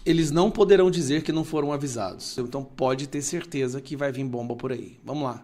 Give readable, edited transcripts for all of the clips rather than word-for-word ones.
eles não poderão dizer que não foram avisados. Então pode ter certeza que vai vir bomba por aí. Vamos lá.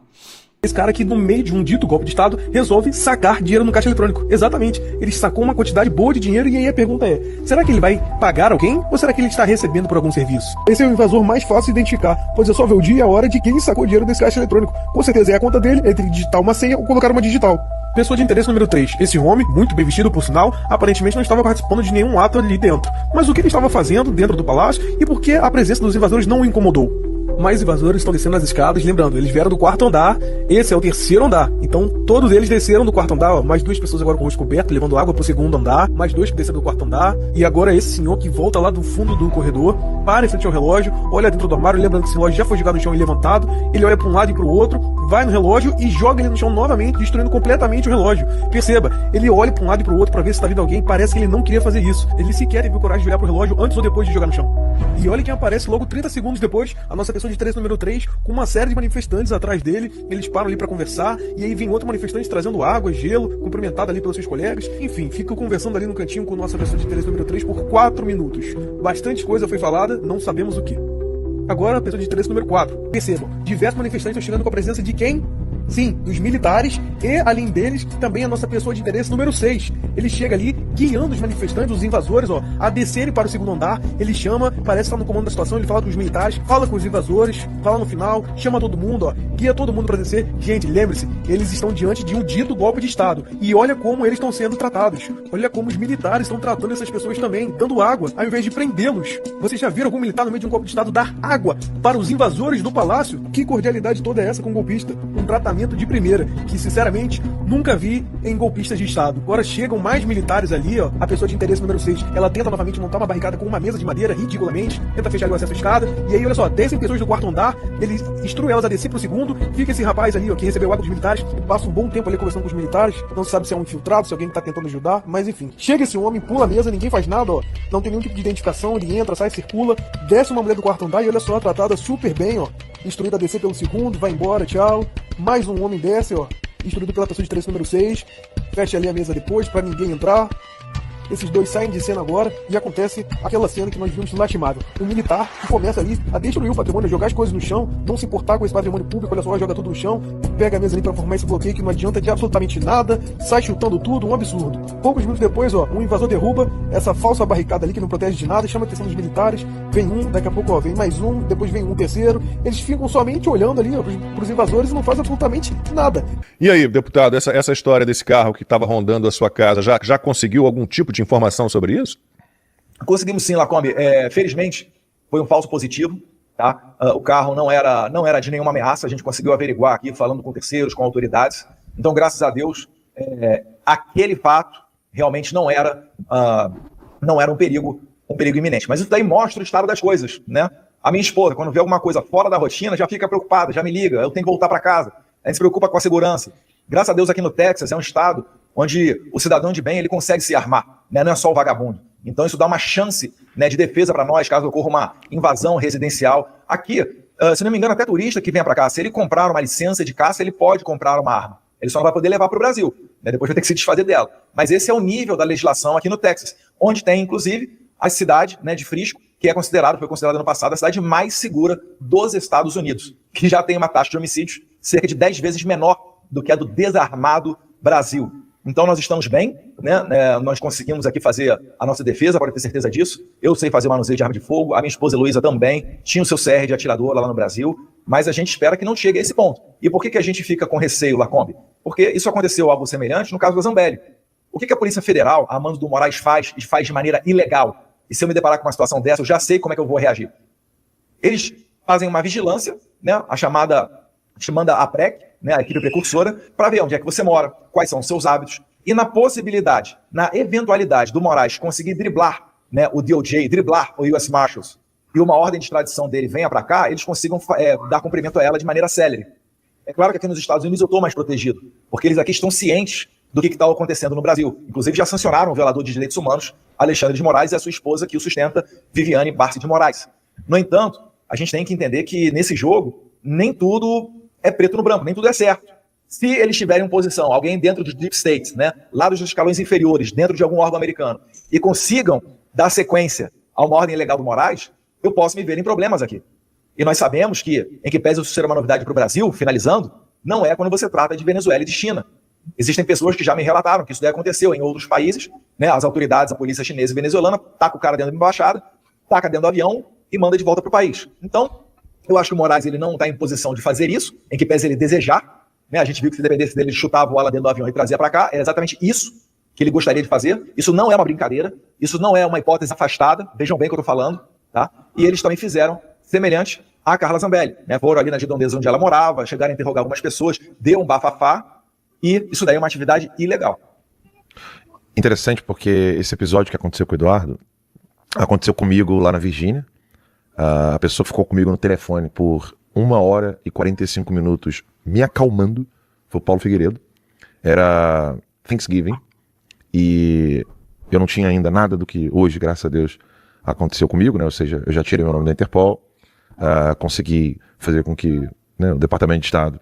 Esse cara que, no meio de um dito golpe de Estado, resolve sacar dinheiro no caixa eletrônico. Exatamente. Ele sacou uma quantidade boa de dinheiro e aí a pergunta é, será que ele vai pagar alguém ou será que ele está recebendo por algum serviço? Esse é o invasor mais fácil de identificar, pois é só ver o dia e a hora de que ele sacou dinheiro desse caixa eletrônico. Com certeza é a conta dele, entre digitar uma senha ou colocar uma digital. Pessoa de interesse número 3. Esse homem, muito bem vestido por sinal, aparentemente não estava participando de nenhum ato ali dentro. Mas o que ele estava fazendo dentro do palácio e por que a presença dos invasores não o incomodou? Mais invasores estão descendo as escadas, lembrando, eles vieram do quarto andar, esse é o terceiro andar, então todos eles desceram do quarto andar, ó, mais 2 pessoas agora com o rosto coberto, levando água pro segundo andar, mais 2 que desceram do quarto andar, e agora esse senhor que volta lá do fundo do corredor, para em frente ao relógio, olha dentro do armário, lembrando que esse relógio já foi jogado no chão e levantado, ele olha para um lado e para o outro, vai no relógio e joga ele no chão novamente, destruindo completamente o relógio. Perceba, ele olha para um lado e para o outro para ver se está vindo alguém, parece que ele não queria fazer isso, ele sequer teve coragem de olhar pro relógio antes ou depois de jogar no chão. E olha quem aparece logo 30 segundos depois, a nossa pessoa de interesse número 3, com uma série de manifestantes atrás dele, eles param ali pra conversar, e aí vem outro manifestante trazendo água, gelo, cumprimentado ali pelos seus colegas, enfim, fica conversando ali no cantinho com nossa pessoa de interesse número 3 por 4 minutos. Bastante coisa foi falada, não sabemos o que. Agora a pessoa de interesse número 4. Percebam, diversos manifestantes estão chegando com a presença de quem? Sim, dos militares e, além deles, também a nossa pessoa de interesse número 6. Ele chega ali guiando os manifestantes, os invasores, ó, a descerem para o segundo andar. Ele chama, parece estar no comando da situação, ele fala com os militares, fala com os invasores, fala no final, chama todo mundo, ó, guia todo mundo para descer. Gente, lembre-se, eles estão diante de um dito golpe de Estado. E olha como eles estão sendo tratados. Olha como os militares estão tratando essas pessoas também, dando água, ao invés de prendê-los. Vocês já viram algum militar no meio de um golpe de Estado dar água para os invasores do palácio? Que cordialidade toda é essa com um golpista? Um tratamento de primeira, que sinceramente nunca vi em golpistas de Estado. Agora chegam mais militares ali, ó, a pessoa de interesse número 6, ela tenta novamente montar uma barricada com uma mesa de madeira, ridiculamente, tenta fechar o acesso à escada, e aí olha só, descem pessoas do quarto andar, ele instrui elas a descer pro segundo, fica esse rapaz ali, ó, que recebeu água dos militares, passa um bom tempo ali conversando com os militares, não se sabe se é um infiltrado, se é alguém que tá tentando ajudar, mas enfim. Chega esse homem, pula a mesa, ninguém faz nada, ó, não tem nenhum tipo de identificação, ele entra, sai, circula, desce uma mulher do quarto andar e olha só, tratada super bem, ó, instruída a descer pelo segundo, vai embora, tchau. Mais um homem desce, ó, instruído pela pessoa de interesse número 6, fecha ali a mesa depois pra ninguém entrar. Esses dois saem de cena agora e acontece aquela cena que nós vimos lastimável. Um militar que começa ali a destruir o patrimônio, a jogar as coisas no chão, não se importar com esse patrimônio público, olha só, joga tudo no chão, pega a mesa ali pra formar esse bloqueio que não adianta de absolutamente nada, sai chutando tudo, um absurdo. Poucos minutos depois, ó, um invasor derruba essa falsa barricada ali que não protege de nada, chama a atenção dos militares, vem um, daqui a pouco, ó, vem mais um, depois vem um terceiro, eles ficam somente olhando ali, ó, pros invasores e não fazem absolutamente nada. E aí, deputado, essa história desse carro que estava rondando a sua casa, já conseguiu algum tipo de informação sobre isso? Conseguimos sim, Lacombe. Felizmente, foi um falso positivo. Tá? O carro não era de nenhuma ameaça, a gente conseguiu averiguar aqui, falando com terceiros, com autoridades. Então, graças a Deus, aquele fato realmente não era um perigo iminente. Mas isso daí mostra o estado das coisas, né? A minha esposa, quando vê alguma coisa fora da rotina, já fica preocupada, já me liga, eu tenho que voltar para casa. A gente se preocupa com a segurança. Graças a Deus, aqui no Texas, é um estado onde o cidadão de bem ele consegue se armar, né? Não é só o vagabundo. Então isso dá uma chance, né, de defesa para nós, caso ocorra uma invasão residencial. Aqui, se não me engano, até turista que venha para cá, se ele comprar uma licença de caça, ele pode comprar uma arma. Ele só não vai poder levar para o Brasil, né? Depois vai ter que se desfazer dela. Mas esse é o nível da legislação aqui no Texas, onde tem, inclusive, a cidade, né, de Frisco, que foi considerada no passado a cidade mais segura dos Estados Unidos, que já tem uma taxa de homicídios cerca de 10 vezes menor do que a do desarmado Brasil. Então nós estamos bem, né? Nós conseguimos aqui fazer a nossa defesa, pode ter certeza disso. Eu sei fazer manuseio de arma de fogo, a minha esposa Heloísa também, tinha o seu CR de atiradora lá no Brasil, mas a gente espera que não chegue a esse ponto. E por que a gente fica com receio, Lacombe? Porque isso aconteceu algo semelhante no caso do Zambelli. O que a Polícia Federal, a mando do Moraes, faz e faz de maneira ilegal? E se eu me deparar com uma situação dessa, eu já sei como é que eu vou reagir. Eles fazem uma vigilância, né? A gente manda a PREC, né, a equipe precursora, para ver onde é que você mora, quais são os seus hábitos, e na eventualidade do Moraes conseguir driblar, né, o DOJ, driblar o US Marshals, e uma ordem de extradição dele venha para cá, eles consigam dar cumprimento a ela de maneira célere. É claro que aqui nos Estados Unidos eu estou mais protegido, porque eles aqui estão cientes do que está acontecendo no Brasil. Inclusive já sancionaram o violador de direitos humanos, Alexandre de Moraes, e a sua esposa que o sustenta, Viviane Barsi de Moraes. No entanto, a gente tem que entender que nesse jogo, nem tudo é preto no branco, nem tudo é certo. Se eles tiverem em posição, alguém dentro dos deep states, né, lá dos escalões inferiores, dentro de algum órgão americano, e consigam dar sequência a uma ordem ilegal do Moraes, eu posso me ver em problemas aqui. E nós sabemos que, em que pese isso ser uma novidade para o Brasil, finalizando, não é quando você trata de Venezuela e de China. Existem pessoas que já me relataram que isso daí aconteceu em outros países, né? As autoridades, a polícia chinesa e venezuelana, taca o cara dentro da embaixada, taca dentro do avião e manda de volta para o país. Então, eu acho que o Moraes ele não está em posição de fazer isso, em que pese ele desejar, né? A gente viu que se dependesse dele, ele chutava o ala dentro do avião e trazia para cá. É exatamente isso que ele gostaria de fazer. Isso não é uma brincadeira, isso não é uma hipótese afastada, vejam bem o que eu estou falando, tá? E eles também fizeram semelhante a Carla Zambelli, né? Foram ali na redondeza onde ela morava, chegaram a interrogar algumas pessoas, deu um bafafá, e isso daí é uma atividade ilegal. Interessante porque esse episódio que aconteceu com o Eduardo aconteceu comigo lá na Virgínia. A pessoa ficou comigo no telefone por 1 hora e 45 minutos me acalmando. Foi o Paulo Figueiredo. Era Thanksgiving e eu não tinha ainda nada do que hoje, graças a Deus, aconteceu comigo, né? Ou seja, eu já tirei meu nome da Interpol, consegui fazer com que, né, o Departamento de Estado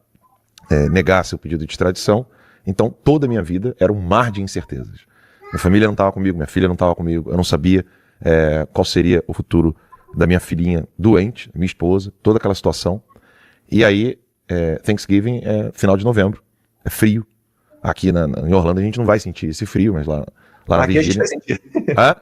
negasse o pedido de extradição. Então toda a minha vida era um mar de incertezas. Minha família não estava comigo, minha filha não estava comigo, eu não sabia qual seria o futuro da minha filhinha doente, minha esposa, toda aquela situação. E aí, Thanksgiving é final de novembro, é frio. Aqui em Orlando a gente não vai sentir esse frio, mas lá na Aqui Virgínia... a gente vai sentir. Hã?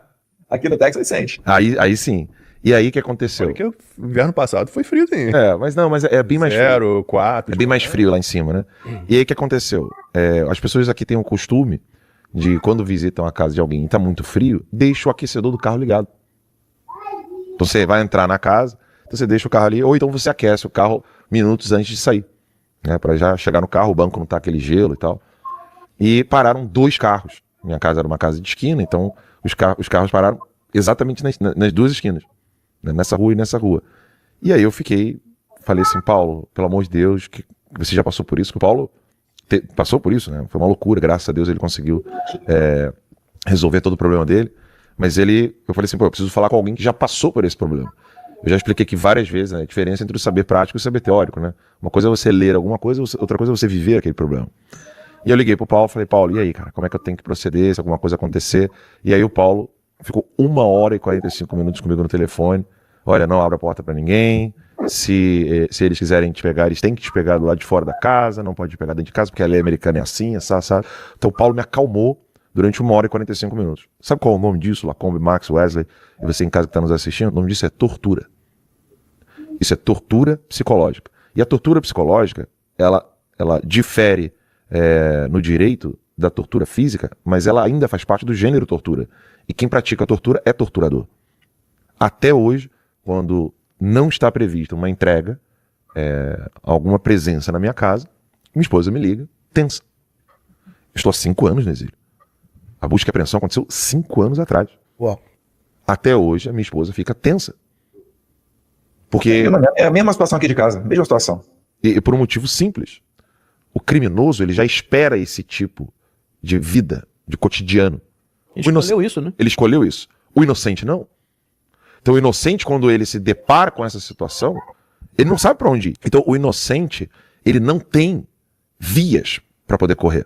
Aqui no Texas sente. Aí sim. E aí o que aconteceu? Olha que o inverno passado foi frio, sim. Mas é bem mais frio. 0, 4. É bem mais frio lá em cima, né? E aí o que aconteceu? As pessoas aqui têm o costume de, quando visitam a casa de alguém e tá muito frio, deixa o aquecedor do carro ligado. Então você vai entrar na casa, então você deixa o carro ali, ou então você aquece o carro minutos antes de sair, né? Para já chegar no carro, o banco não tá aquele gelo e tal. E pararam 2 carros. Minha casa era uma casa de esquina, então os carros pararam exatamente nas 2 esquinas, né? Nessa rua e nessa rua. E aí eu falei assim, Paulo, pelo amor de Deus, que você já passou por isso, que o Paulo passou por isso, né? Foi uma loucura, graças a Deus ele conseguiu resolver todo o problema dele. Mas eu falei assim, eu preciso falar com alguém que já passou por esse problema. Eu já expliquei aqui várias vezes, né, a diferença entre o saber prático e o saber teórico, né? Uma coisa é você ler alguma coisa, outra coisa é você viver aquele problema. E eu liguei pro Paulo, falei, Paulo, e aí, cara, como é que eu tenho que proceder se alguma coisa acontecer? E aí o Paulo ficou 1 hora e 45 minutos comigo no telefone. Olha, não abra a porta pra ninguém. Se eles quiserem te pegar, eles têm que te pegar do lado de fora da casa, não pode te pegar dentro de casa, porque a lei americana é assim, sabe? Então o Paulo me acalmou durante 1 hora e 45 minutos. Sabe qual é o nome disso, Lacombe, Max, Wesley, e você em casa que está nos assistindo? O nome disso é tortura. Isso é tortura psicológica. E a tortura psicológica, ela difere no direito da tortura física, mas ela ainda faz parte do gênero tortura. E quem pratica a tortura é torturador. Até hoje, quando não está prevista uma entrega, alguma presença na minha casa, minha esposa me liga, tensa. Eu estou há 5 anos no exílio. A busca e apreensão aconteceu 5 anos atrás. Uau. Até hoje, a minha esposa fica tensa. Porque... É a mesma situação aqui de casa, mesma situação. E por um motivo simples. O criminoso, ele já espera esse tipo de vida, de cotidiano. Ele escolheu isso, né? Ele escolheu isso. O inocente não. Então o inocente, quando ele se depara com essa situação, ele não sabe para onde ir. Então o inocente, ele não tem vias para poder correr.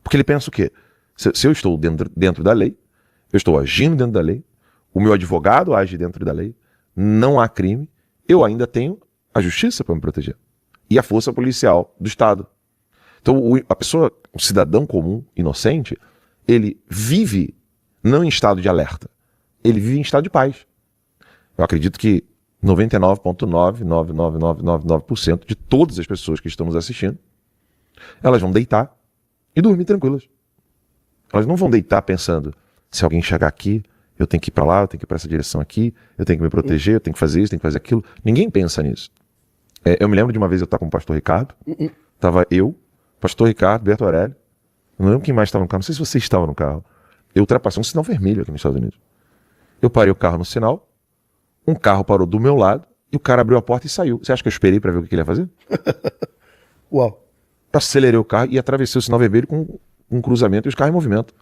Porque ele pensa o quê? Se eu estou dentro da lei, eu estou agindo dentro da lei, o meu advogado age dentro da lei, não há crime, eu ainda tenho a justiça para me proteger. E a força policial do Estado. Então a pessoa, o cidadão comum, inocente, ele vive não em estado de alerta, ele vive em estado de paz. Eu acredito que 99,99999% de todas as pessoas que estão nos assistindo, elas vão deitar e dormir tranquilas. Elas não vão deitar pensando, se alguém chegar aqui, eu tenho que ir para lá, eu tenho que ir para essa direção aqui, eu tenho que me proteger, eu tenho que fazer isso, tenho que fazer aquilo. Ninguém pensa nisso. Eu me lembro de uma vez eu estar com o pastor Ricardo, estava eu, pastor Ricardo, Berto Aurélio, não lembro quem mais estava no carro, não sei se você estava no carro. Eu ultrapassei um sinal vermelho aqui nos Estados Unidos. Eu parei o carro no sinal, um carro parou do meu lado e o cara abriu a porta e saiu. Você acha que eu esperei para ver o que ele ia fazer? Uau. Acelerei o carro e atravessei o sinal vermelho com um cruzamento e os carros em movimento.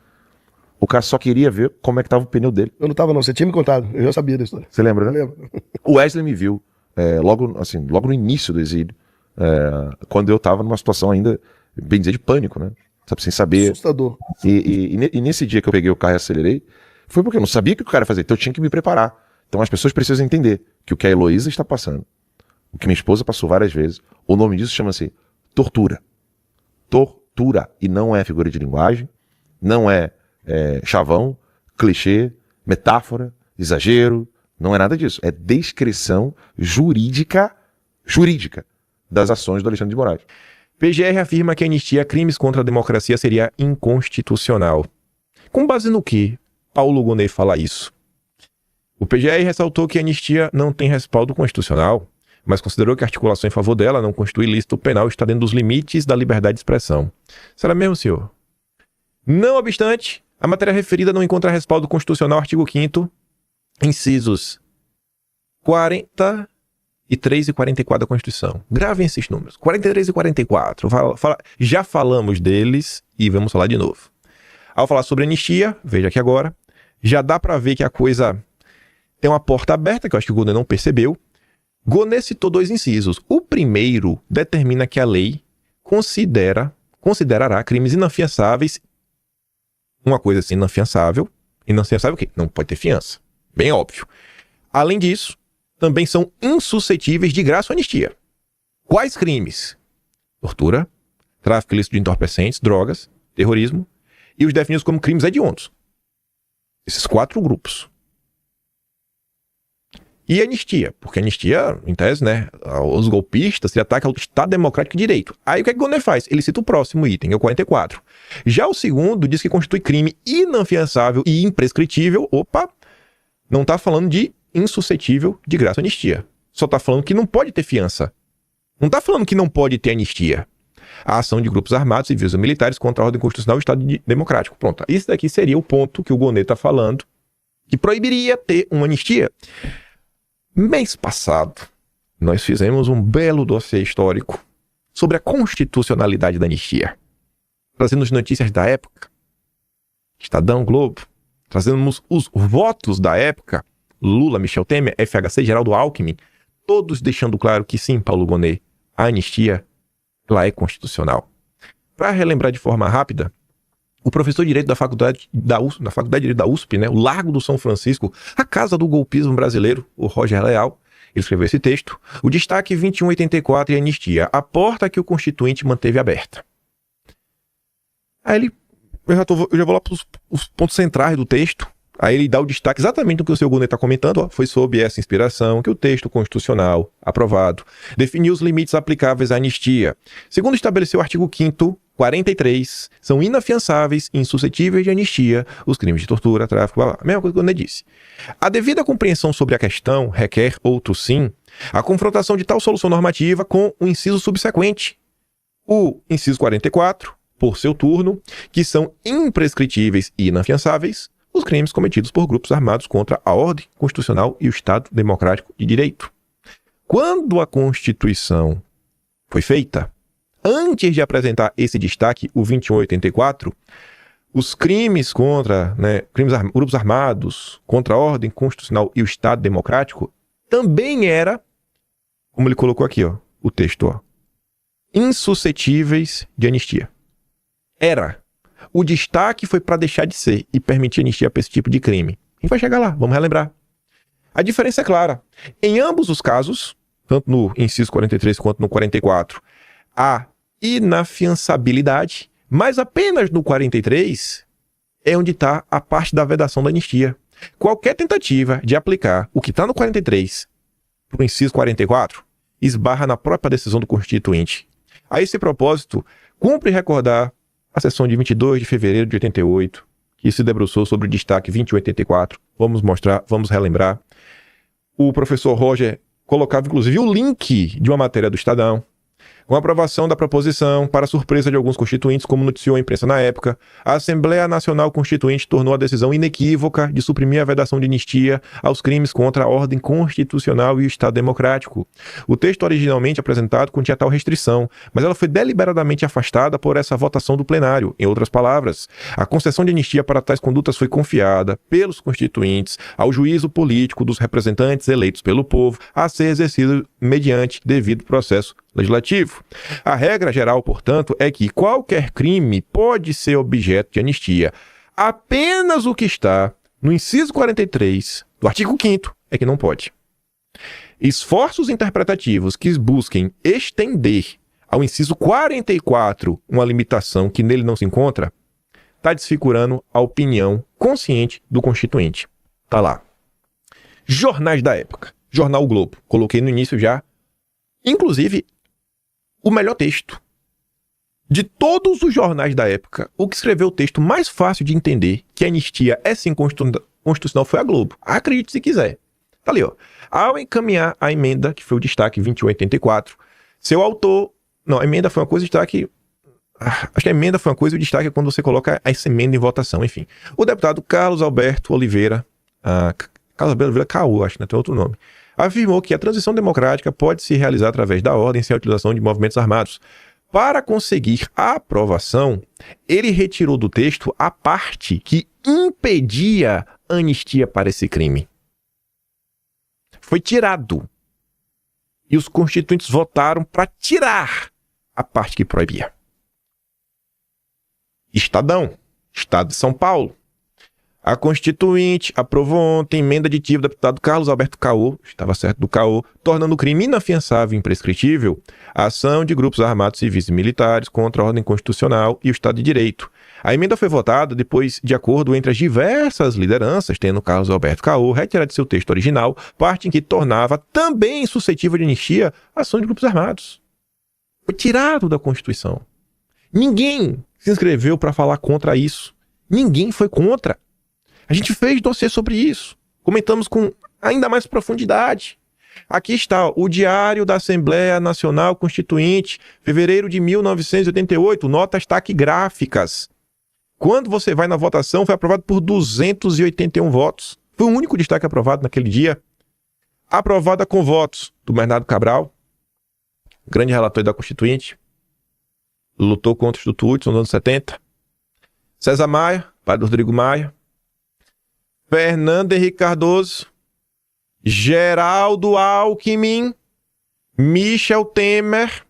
O cara só queria ver como é que estava o pneu dele. Eu não estava não, você tinha me contado, eu já sabia da história. Você lembra, né? Eu lembro. O Wesley me viu logo no início do exílio, quando eu estava numa situação ainda, bem dizer, de pânico, né? Sabe, sem saber. Assustador. E nesse dia que eu peguei o carro e acelerei, foi porque eu não sabia o que o cara ia fazer, então eu tinha que me preparar. Então as pessoas precisam entender que o que a Heloísa está passando, o que minha esposa passou várias vezes, o nome disso chama-se tortura. Tortura. E não é figura de linguagem, não é chavão, clichê, metáfora, exagero, não é nada disso. É descrição jurídica das ações do Alexandre de Moraes. PGR afirma que a anistia a crimes contra a democracia seria inconstitucional. Com base no que Paulo Gonet fala isso? O PGR ressaltou que a anistia não tem respaldo constitucional, mas considerou que a articulação em favor dela não constitui ilícito penal e está dentro dos limites da liberdade de expressão. Será mesmo, senhor? Não obstante, a matéria referida não encontra respaldo constitucional, artigo 5º, incisos 43 e 44 da Constituição. Gravem esses números. 43 e 44. Já falamos deles e vamos falar de novo. Ao falar sobre anistia, veja aqui agora, já dá para ver que a coisa tem uma porta aberta, que eu acho que o Gonet não percebeu. Gonet citou 2 incisos. O primeiro determina que a lei considerará crimes inafiançáveis. Uma coisa assim, inafiançável. Inafiançável o quê? Não pode ter fiança. Bem óbvio. Além disso, também são insuscetíveis de graça ou anistia. Quais crimes? Tortura, tráfico ilícito de entorpecentes, drogas, terrorismo e os definidos como crimes hediondos. Esses 4 grupos. E anistia, porque anistia, em tese, né, os golpistas se atacam ao Estado Democrático de Direito. Aí o que é que o Gonet faz? Ele cita o próximo item, é o 44. Já o segundo diz que constitui crime inafiançável e imprescritível. Opa, não está falando de insuscetível de graça ou anistia. Só está falando que não pode ter fiança. Não está falando que não pode ter anistia. A ação de grupos armados, civis ou militares contra a ordem constitucional e o Estado Democrático. Pronto, isso daqui seria o ponto que o Gonet está falando, que proibiria ter uma anistia. Mês passado, nós fizemos um belo dossiê histórico sobre a constitucionalidade da anistia. Trazendo as notícias da época, Estadão, Globo, trazemos os votos da época, Lula, Michel Temer, FHC, Geraldo Alckmin, todos deixando claro que sim, Paulo Gonet, a anistia, ela é constitucional. Para relembrar de forma rápida, o professor de Direito da Faculdade de Direito da USP, né, o Largo do São Francisco, a casa do golpismo brasileiro, o Roger Leal, ele escreveu esse texto, o destaque 2184 e anistia, a porta que o Constituinte manteve aberta. Aí eu já vou lá para os pontos centrais do texto. Aí ele dá o destaque exatamente do que o seu Gonet está comentando. Ó, foi sob essa inspiração que o texto constitucional aprovado definiu os limites aplicáveis à anistia. Segundo estabeleceu o artigo 5º, 43, são inafiançáveis e insuscetíveis de anistia os crimes de tortura, tráfico, blá, blá. A mesma coisa que o Gonet disse. A devida compreensão sobre a questão requer, outro sim, a confrontação de tal solução normativa com o inciso subsequente. O inciso 44, por seu turno, que são imprescritíveis e inafiançáveis os crimes cometidos por grupos armados contra a ordem constitucional e o Estado Democrático de Direito. Quando a Constituição foi feita, antes de apresentar esse destaque, o 2184, os crimes contra, grupos armados contra a ordem constitucional e o Estado Democrático também era, como ele colocou aqui, ó, o texto, ó, insuscetíveis de anistia. Era. O destaque foi para deixar de ser e permitir anistia para esse tipo de crime. A gente vai chegar lá, vamos relembrar. A diferença é clara. Em ambos os casos, tanto no inciso 43 quanto no 44, há inafiançabilidade, mas apenas no 43 é onde está a parte da vedação da anistia. Qualquer tentativa de aplicar o que está no 43 para o inciso 44 esbarra na própria decisão do Constituinte. A esse propósito, cumpre recordar a sessão de 22 de fevereiro de 88, que se debruçou sobre o destaque 2184. Vamos relembrar. O professor Roger colocava, inclusive, o link de uma matéria do Estadão. Com a aprovação da proposição, para surpresa de alguns constituintes, como noticiou a imprensa na época, a Assembleia Nacional Constituinte tornou a decisão inequívoca de suprimir a vedação de anistia aos crimes contra a ordem constitucional e o Estado Democrático. O texto originalmente apresentado continha tal restrição, mas ela foi deliberadamente afastada por essa votação do plenário. Em outras palavras, a concessão de anistia para tais condutas foi confiada pelos constituintes ao juízo político dos representantes eleitos pelo povo a ser exercido mediante devido processo legislativo. A regra geral, portanto, é que qualquer crime pode ser objeto de anistia. Apenas o que está no inciso 43 do artigo 5º é que não pode. Esforços interpretativos que busquem estender ao inciso 44 uma limitação que nele não se encontra, está desfigurando a opinião consciente do Constituinte. Tá lá. Jornais da época. Jornal o Globo. Coloquei no início já, inclusive, o melhor texto. De todos os jornais da época, o que escreveu o texto mais fácil de entender que a anistia é sim constitucional foi a Globo. Acredite se quiser. Tá ali, ó. Ao encaminhar a emenda, que foi o destaque 2184, seu autor... Não, a emenda foi uma coisa de destaque... Acho que a emenda foi uma coisa e o destaque é quando você coloca essa emenda em votação, enfim. O deputado Carlos Alberto Oliveira... Carlos Alberto Oliveira Caú, acho que não tem outro nome. Afirmou que a transição democrática pode se realizar através da ordem sem a utilização de movimentos armados. Para conseguir a aprovação, ele retirou do texto a parte que impedia a anistia para esse crime. Foi tirado. E os constituintes votaram para tirar a parte que proibia. Estadão, Estado de São Paulo. A Constituinte aprovou ontem emenda aditiva do deputado Carlos Alberto Caú, estava certo do Caú, tornando o crime inafiançável e imprescritível a ação de grupos armados civis e militares contra a ordem constitucional e o Estado de Direito. A emenda foi votada depois de acordo entre as diversas lideranças, tendo Carlos Alberto Caú retirado de seu texto original, parte em que tornava também suscetível de anistia a ação de grupos armados. Foi tirado da Constituição. Ninguém se inscreveu para falar contra isso. Ninguém foi contra. A gente fez dossiê sobre isso. Comentamos com ainda mais profundidade. Aqui está o Diário da Assembleia Nacional Constituinte, fevereiro de 1988, notas taquigráficas. Quando você vai na votação, foi aprovado por 281 votos. Foi o único destaque aprovado naquele dia. Aprovada com votos do Bernardo Cabral, grande relator da Constituinte. Lutou contra o Instituto Hudson nos anos 70. César Maia, pai do Rodrigo Maia. Fernando Henrique Cardoso, Geraldo Alckmin, Michel Temer,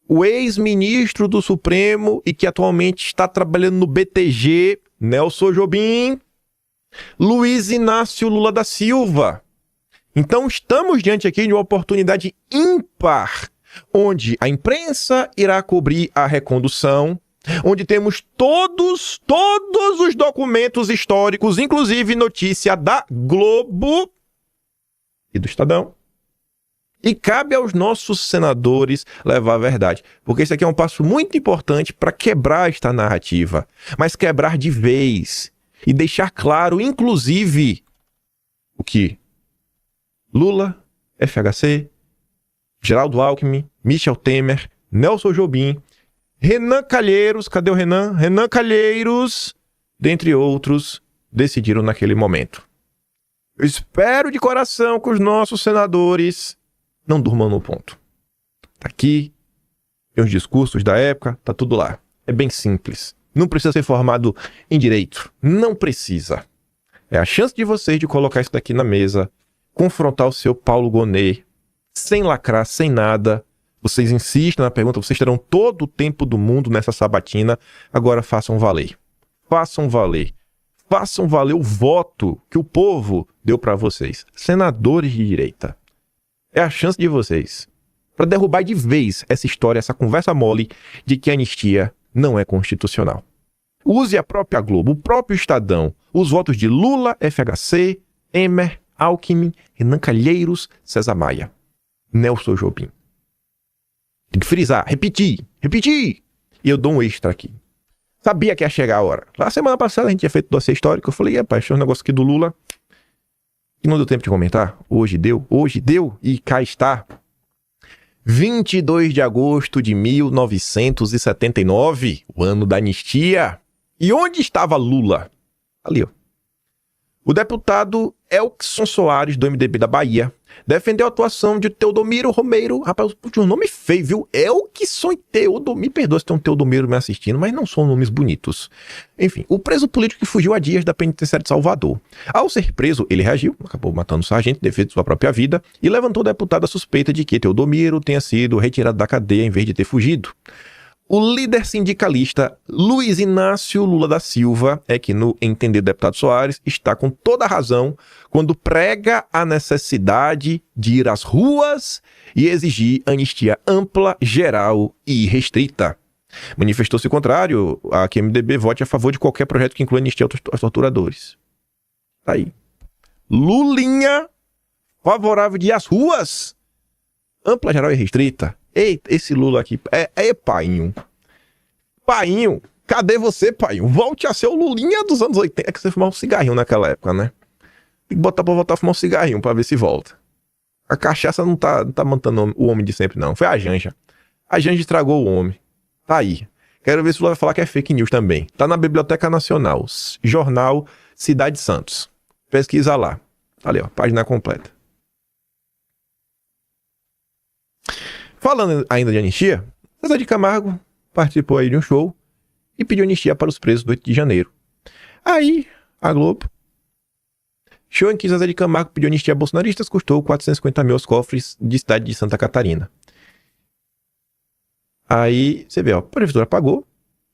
o ex-ministro do Supremo e que atualmente está trabalhando no BTG, Nelson Jobim, Luiz Inácio Lula da Silva. Então estamos diante aqui de uma oportunidade ímpar, onde a imprensa irá cobrir a recondução, onde temos todos os documentos históricos, inclusive notícia da Globo e do Estadão. E cabe aos nossos senadores levar a verdade, porque esse aqui é um passo muito importante para quebrar esta narrativa, mas quebrar de vez e deixar claro, inclusive, o que Lula, FHC, Geraldo Alckmin, Michel Temer, Nelson Jobim, Renan Calheiros, cadê o Renan? Renan Calheiros, dentre outros, decidiram naquele momento. Eu espero de coração que os nossos senadores não durmam no ponto. Tá aqui, tem os discursos da época, tá tudo lá. É bem simples. Não precisa ser formado em direito. Não precisa. É a chance de vocês de colocar isso daqui na mesa, confrontar o seu Paulo Gonet, sem lacrar, sem nada. Vocês insistem na pergunta, vocês terão todo o tempo do mundo nessa sabatina. Agora façam valer. Façam valer. Façam valer o voto que o povo deu para vocês. Senadores de direita. É a chance de vocês para derrubar de vez essa história, essa conversa mole de que a anistia não é constitucional. Use a própria Globo, o próprio Estadão, os votos de Lula, FHC, Temer, Alckmin, Renan Calheiros, César Maia, Nelson Jobim. Tem que frisar, repetir. E eu dou um extra aqui. Sabia que ia chegar a hora. Na semana passada a gente tinha feito dossiê histórico. Eu falei, rapaz, tinha um negócio aqui do Lula. E não deu tempo de comentar. Hoje deu. E cá está. 22 de agosto de 1979. O ano da anistia. E onde estava Lula? Ali, ó. O deputado Elkson Soares, do MDB da Bahia, defendeu a atuação de Teodomiro Romeiro. Rapaz, um nome feio, viu? Elkson e Teodomiro. Me perdoa se tem um Teodomiro me assistindo, mas não são nomes bonitos. Enfim, o preso político que fugiu há dias da penitenciária de Salvador. Ao ser preso, ele reagiu, acabou matando o sargento em defesa de sua própria vida e levantou o deputado a suspeita de que Teodomiro tenha sido retirado da cadeia em vez de ter fugido. O líder sindicalista Luiz Inácio Lula da Silva é que, no entender do deputado Soares, está com toda a razão quando prega a necessidade de ir às ruas e exigir anistia ampla, geral e restrita. Manifestou-se o contrário a que o MDB vote a favor de qualquer projeto que inclua anistia aos torturadores. Tá aí. Lulinha favorável de ir às ruas, ampla, geral e restrita. Eita, esse Lula aqui. Painho. Painho, cadê você, Painho? Volte a ser o Lulinha dos anos 80. É que você fumava um cigarrinho naquela época, né? Tem que botar pra voltar a fumar um cigarrinho pra ver se volta. A cachaça não tá mantendo o homem de sempre, não. Foi a Janja. A Janja estragou o homem. Tá aí. Quero ver se o Lula vai falar que é fake news também. Tá na Biblioteca Nacional. Jornal Cidade Santos. Pesquisa lá. Ali, ó. Página completa. Falando ainda de anistia, Zezé de Camargo participou aí de um show e pediu anistia para os presos do 8 de janeiro. Aí, a Globo, show em que Zezé de Camargo pediu anistia a bolsonaristas, custou 450 mil aos cofres de cidade de Santa Catarina. Aí, você vê, ó, a prefeitura pagou,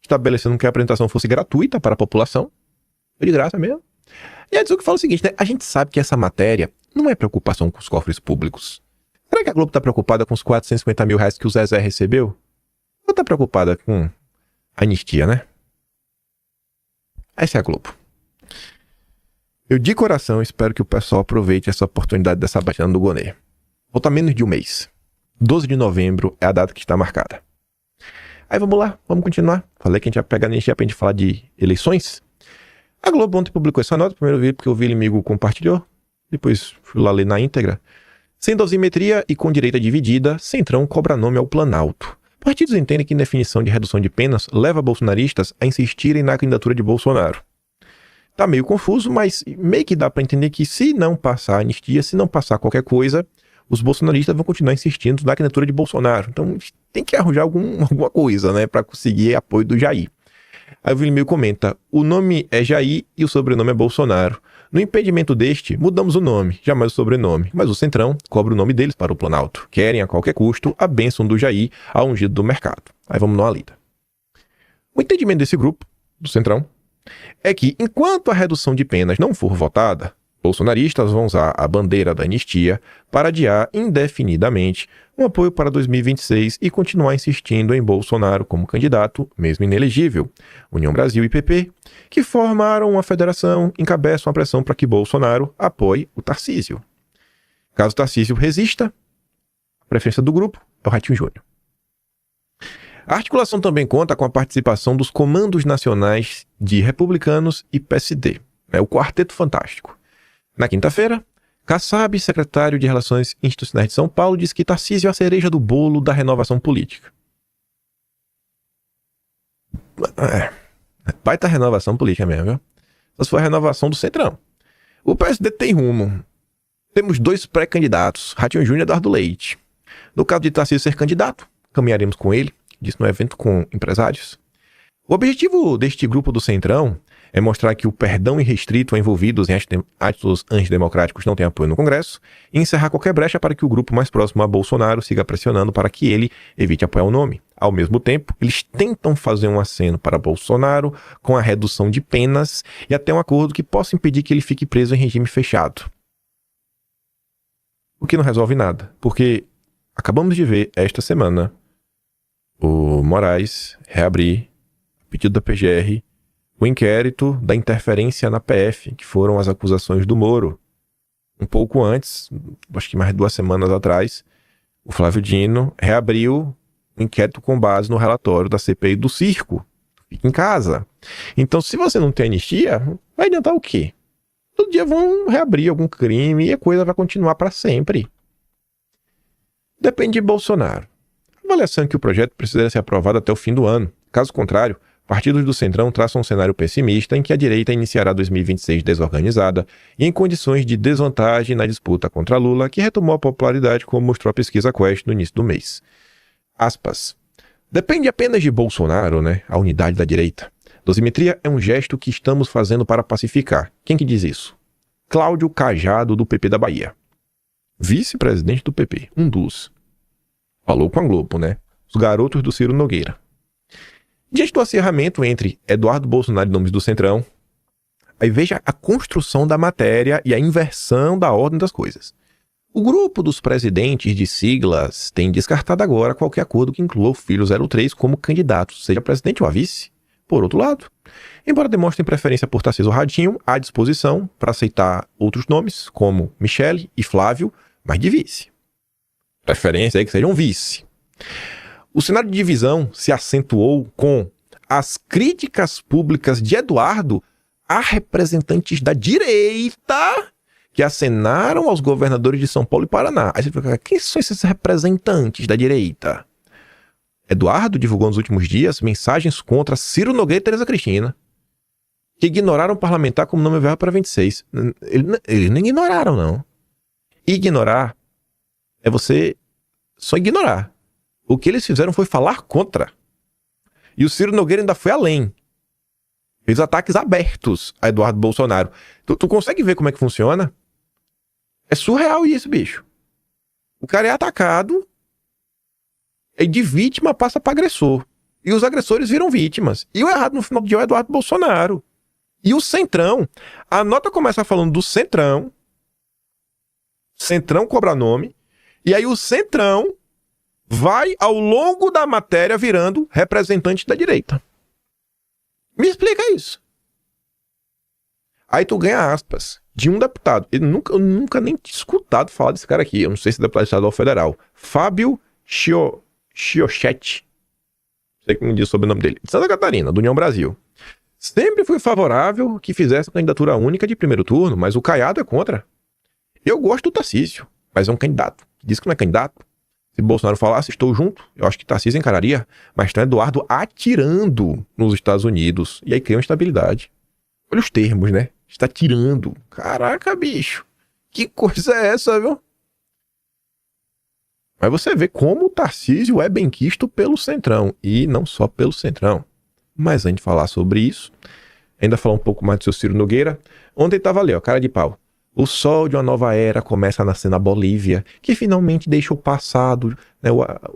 estabelecendo que a apresentação fosse gratuita para a população, foi de graça mesmo. E aí diz o que fala o seguinte, né? A gente sabe que essa matéria não é preocupação com os cofres públicos. Será que a Globo está preocupada com os 450 mil reais que o Zezé recebeu? Ou está preocupada com a anistia, né? Essa é a Globo. Eu de coração espero que o pessoal aproveite essa oportunidade dessa batida do Gonê. Falta menos de um mês. 12 de novembro é a data que está marcada. Aí vamos lá, vamos continuar. Falei que a gente ia pegar a anistia pra gente falar de eleições. A Globo ontem publicou essa nota, primeiro vi porque o Vili-Migo compartilhou. Depois fui lá ler na íntegra. Sem dosimetria e com direita dividida, Centrão cobra nome ao Planalto. Partidos entendem que definição de redução de penas leva bolsonaristas a insistirem na candidatura de Bolsonaro. Tá meio confuso, mas meio que dá pra entender que se não passar a anistia, se não passar qualquer coisa, os bolsonaristas vão continuar insistindo na candidatura de Bolsonaro. Então tem que arranjar alguma coisa, né, pra conseguir apoio do Jair. Aí o Vili-Migo comenta, o nome é Jair e o sobrenome é Bolsonaro. No impedimento deste, mudamos o nome, jamais o sobrenome, mas o Centrão cobra o nome deles para o Planalto. Querem a qualquer custo a bênção do Jair ao ungido do mercado. Aí vamos numa lida. O entendimento desse grupo, do Centrão, é que enquanto a redução de penas não for votada, bolsonaristas vão usar a bandeira da anistia para adiar indefinidamente um apoio para 2026 e continuar insistindo em Bolsonaro como candidato, mesmo inelegível. União Brasil e PP, que formaram uma federação, encabeçam a pressão para que Bolsonaro apoie o Tarcísio. Caso Tarcísio resista, a preferência do grupo é o Ratinho Júnior. A articulação também conta com a participação dos comandos nacionais de republicanos e PSD, o Quarteto Fantástico. Na quinta-feira, Kassab, secretário de Relações Institucionais de São Paulo, disse que Tarcísio é a cereja do bolo da renovação política. Baita renovação política mesmo, viu? Só se for a renovação do Centrão. O PSD tem rumo. Temos 2 pré-candidatos, Ratinho Júnior e Eduardo Leite. No caso de Tarcísio ser candidato, caminharemos com ele, disse no evento com empresários. O objetivo deste grupo do Centrão é mostrar que o perdão irrestrito a envolvidos em atos antidemocráticos não tem apoio no Congresso e encerrar qualquer brecha para que o grupo mais próximo a Bolsonaro siga pressionando para que ele evite apoiar o nome. Ao mesmo tempo, eles tentam fazer um aceno para Bolsonaro com a redução de penas e até um acordo que possa impedir que ele fique preso em regime fechado. O que não resolve nada, porque acabamos de ver esta semana o Moraes reabrir, a pedido da PGR, o inquérito da interferência na PF, que foram as acusações do Moro. Um pouco antes, acho que mais de 2 semanas atrás, o Flávio Dino reabriu o inquérito com base no relatório da CPI do circo. Fica em casa. Então, se você não tem anistia, vai adiantar o quê? Todo dia vão reabrir algum crime e a coisa vai continuar para sempre. Depende de Bolsonaro. A avaliação é que o projeto precisaria ser aprovado até o fim do ano. Caso contrário, partidos do Centrão traçam um cenário pessimista em que a direita iniciará 2026 desorganizada e em condições de desvantagem na disputa contra Lula, que retomou a popularidade, como mostrou a pesquisa Quest no início do mês. Aspas. Depende apenas de Bolsonaro, né? A unidade da direita. Dosimetria é um gesto que estamos fazendo para pacificar. Quem que diz isso? Cláudio Cajado, do PP da Bahia. Vice-presidente do PP, um dos. Falou com a Globo, né? Os garotos do Ciro Nogueira. Diante do acirramento entre Eduardo Bolsonaro e nomes do Centrão, aí veja a construção da matéria e a inversão da ordem das coisas. O grupo dos presidentes de siglas tem descartado agora qualquer acordo que inclua o filho 03 como candidato, seja presidente ou a vice. Por outro lado, embora demonstrem preferência por Tarcísio Radinho, há disposição para aceitar outros nomes, como Michele e Flávio, mas de vice. Preferência é que sejam vice. O cenário de divisão se acentuou com as críticas públicas de Eduardo a representantes da direita que acenaram aos governadores de São Paulo e Paraná. Aí você fica, quem são esses representantes da direita? Eduardo divulgou nos últimos dias mensagens contra Ciro Nogueira e Tereza Cristina, que ignoraram o parlamentar como nome veio para 26. Eles não ignoraram, não. Ignorar é você só ignorar. O que eles fizeram foi falar contra. E o Ciro Nogueira ainda foi além. Fez ataques abertos a Eduardo Bolsonaro. Tu consegue ver como é que funciona? É surreal isso, bicho. O cara é atacado, e de vítima passa para agressor. E os agressores viram vítimas. E o errado no final do dia é o Eduardo Bolsonaro. E o Centrão. A nota começa falando do Centrão. Centrão cobra nome. E aí o Centrão vai ao longo da matéria virando representante da direita. Me explica isso. Aí tu ganha aspas de um deputado. Eu nunca nem tinha escutado falar desse cara aqui. Eu não sei se é deputado estadual ou federal. Fábio Chiochetti. Não sei como diz sobre o nome dele. De Santa Catarina, do União Brasil. Sempre fui favorável que fizesse candidatura única de primeiro turno, mas o Caiado é contra. Eu gosto do Tarcísio, mas é um candidato. Diz que não é candidato. Se Bolsonaro falasse, estou junto, eu acho que Tarcísio encararia, mas tem Eduardo atirando nos Estados Unidos. E aí cria uma instabilidade. Olha os termos, né? Está tirando. Caraca, bicho. Que coisa é essa, viu? Mas você vê como o Tarcísio é benquisto pelo Centrão. E não só pelo Centrão. Mas antes de falar sobre isso, ainda falar um pouco mais do seu Ciro Nogueira. Ontem estava ali, ó, cara de pau. O sol de uma nova era começa a nascer na Bolívia, que finalmente deixa o passado, né,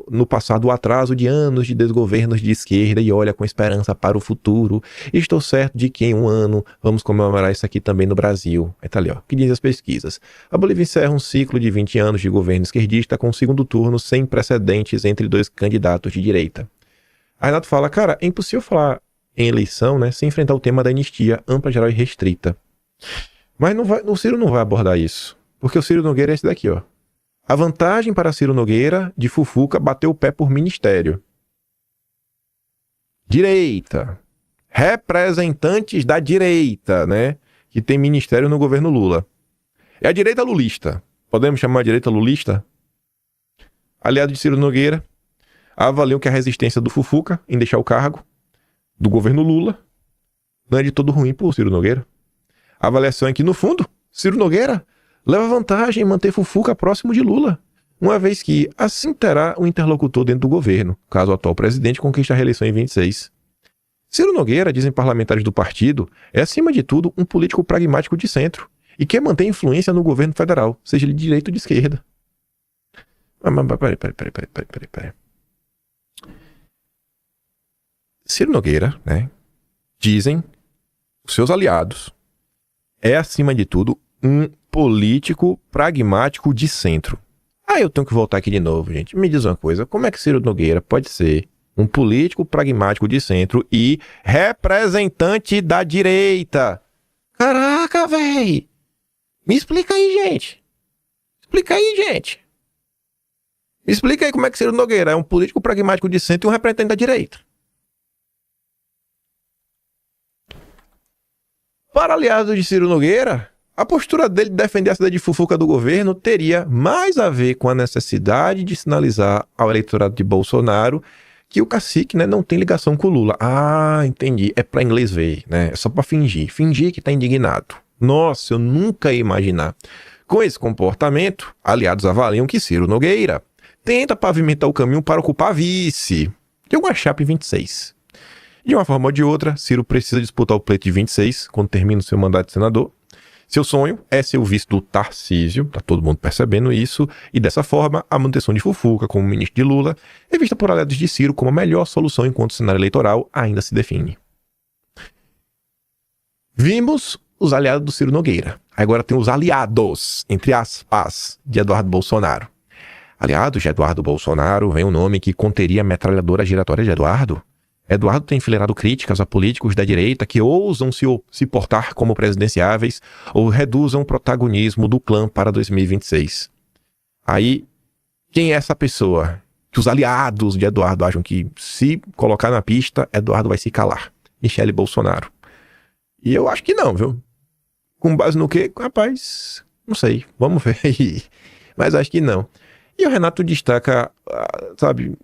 no passado o atraso de anos de desgovernos de esquerda e olha com esperança para o futuro. Estou certo de que em um ano vamos comemorar isso aqui também no Brasil. Aí tá ali, ó, que diz as pesquisas. A Bolívia encerra um ciclo de 20 anos de governo esquerdista com um segundo turno sem precedentes entre dois candidatos de direita. Aí Renato fala, cara, é impossível falar em eleição, né, sem enfrentar o tema da anistia ampla, geral e restrita. Mas o Ciro não vai abordar isso. Porque o Ciro Nogueira é esse daqui, ó. A vantagem para Ciro Nogueira de Fufuca bateu o pé por ministério. Direita. Representantes da direita, né? Que tem ministério no governo Lula. É a direita lulista. Podemos chamar de direita lulista? Aliado de Ciro Nogueira. Avaliam que a resistência do Fufuca em deixar o cargo do governo Lula não é de todo ruim por Ciro Nogueira. A avaliação é que, no fundo, Ciro Nogueira leva vantagem em manter Fufuca próximo de Lula, uma vez que assim terá um interlocutor dentro do governo, caso o atual presidente conquiste a reeleição em 26. Ciro Nogueira, dizem parlamentares do partido, é acima de tudo um político pragmático de centro e quer manter influência no governo federal, seja ele de direita ou de esquerda. Peraí. Ciro Nogueira, né, dizem os seus aliados, é, acima de tudo, um político pragmático de centro. Ah, eu tenho que voltar aqui de novo, gente. Me diz uma coisa, como é que Ciro Nogueira pode ser um político pragmático de centro e representante da direita? Caraca, véi! Me explica aí, gente. Me explica aí como é que Ciro Nogueira é um político pragmático de centro e um representante da direita. Para aliado de Ciro Nogueira, a postura dele de defender a cidade de Fufuca do governo teria mais a ver com a necessidade de sinalizar ao eleitorado de Bolsonaro que o cacique, né, não tem ligação com o Lula. Ah, entendi. É para inglês ver, né? É só para fingir que tá indignado. Nossa, eu nunca ia imaginar. Com esse comportamento, aliados avaliam que Ciro Nogueira tenta pavimentar o caminho para ocupar a vice de uma chapa em 26. De uma forma ou de outra, Ciro precisa disputar o pleito de 26 quando termina o seu mandato de senador. Seu sonho é ser o vice do Tarcísio, tá todo mundo percebendo isso, e dessa forma, a manutenção de Fufuca como ministro de Lula é vista por aliados de Ciro como a melhor solução enquanto o cenário eleitoral ainda se define. Vimos os aliados do Ciro Nogueira. Agora tem os aliados, entre aspas, de Eduardo Bolsonaro. Aliados de Eduardo Bolsonaro vem um nome que conteria a metralhadora giratória de Eduardo. Eduardo tem enfileirado críticas a políticos da direita que ousam se portar como presidenciáveis ou reduzam o protagonismo do clã para 2026. Aí, quem é essa pessoa? Que os aliados de Eduardo acham que, se colocar na pista, Eduardo vai se calar. Michele Bolsonaro. E eu acho que não, viu? Com base no quê? Rapaz, não sei. Vamos ver aí. Mas acho que não. E o Renato destaca, sabe...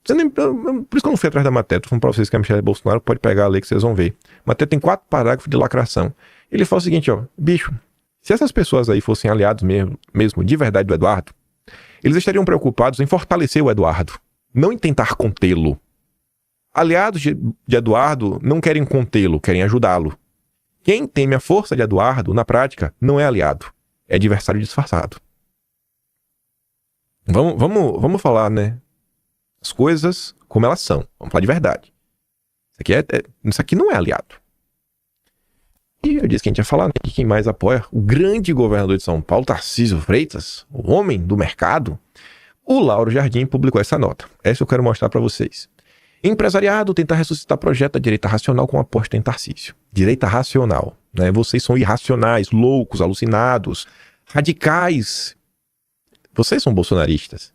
Por isso que eu não fui atrás da matéria. Tô falando pra vocês que a Michele Bolsonaro pode pegar a lei que vocês vão ver. A matéria tem 4 parágrafos de lacração. Ele fala o seguinte, ó. Bicho, se essas pessoas aí fossem aliados mesmo de verdade do Eduardo, eles estariam preocupados em fortalecer o Eduardo, não em tentar contê-lo. Aliados de Eduardo não querem contê-lo, querem ajudá-lo. Quem teme a força de Eduardo, na prática, não é aliado. É adversário disfarçado. Vamos falar, né? As coisas como elas são. Vamos falar de verdade. Isso aqui não é aliado. E eu disse que a gente ia falar, né, que quem mais apoia, o grande governador de São Paulo, Tarcísio Freitas, o homem do mercado, o Lauro Jardim publicou essa nota. Essa eu quero mostrar para vocês. Empresariado tenta ressuscitar projeto da direita racional com aposta em Tarcísio. Direita racional, né? Vocês são irracionais, loucos, alucinados, radicais. Vocês são bolsonaristas.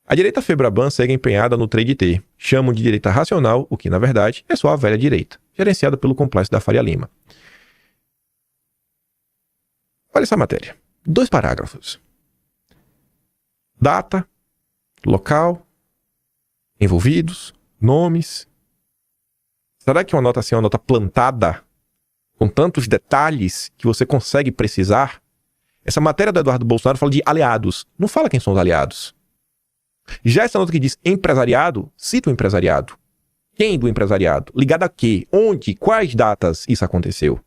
A direita Febraban segue empenhada no trade T. Chamam de direita racional, o que, na verdade, é só a velha direita, gerenciada pelo complexo da Faria Lima. Olha essa matéria. 2 parágrafos. Data, local, envolvidos, nomes. Será que uma nota assim é uma nota plantada, com tantos detalhes que você consegue precisar? Essa matéria do Eduardo Bolsonaro fala de aliados. Não fala quem são os aliados. Já essa nota que diz empresariado, cita o empresariado. Quem do empresariado? Ligado a quê? Onde? Quais datas isso aconteceu?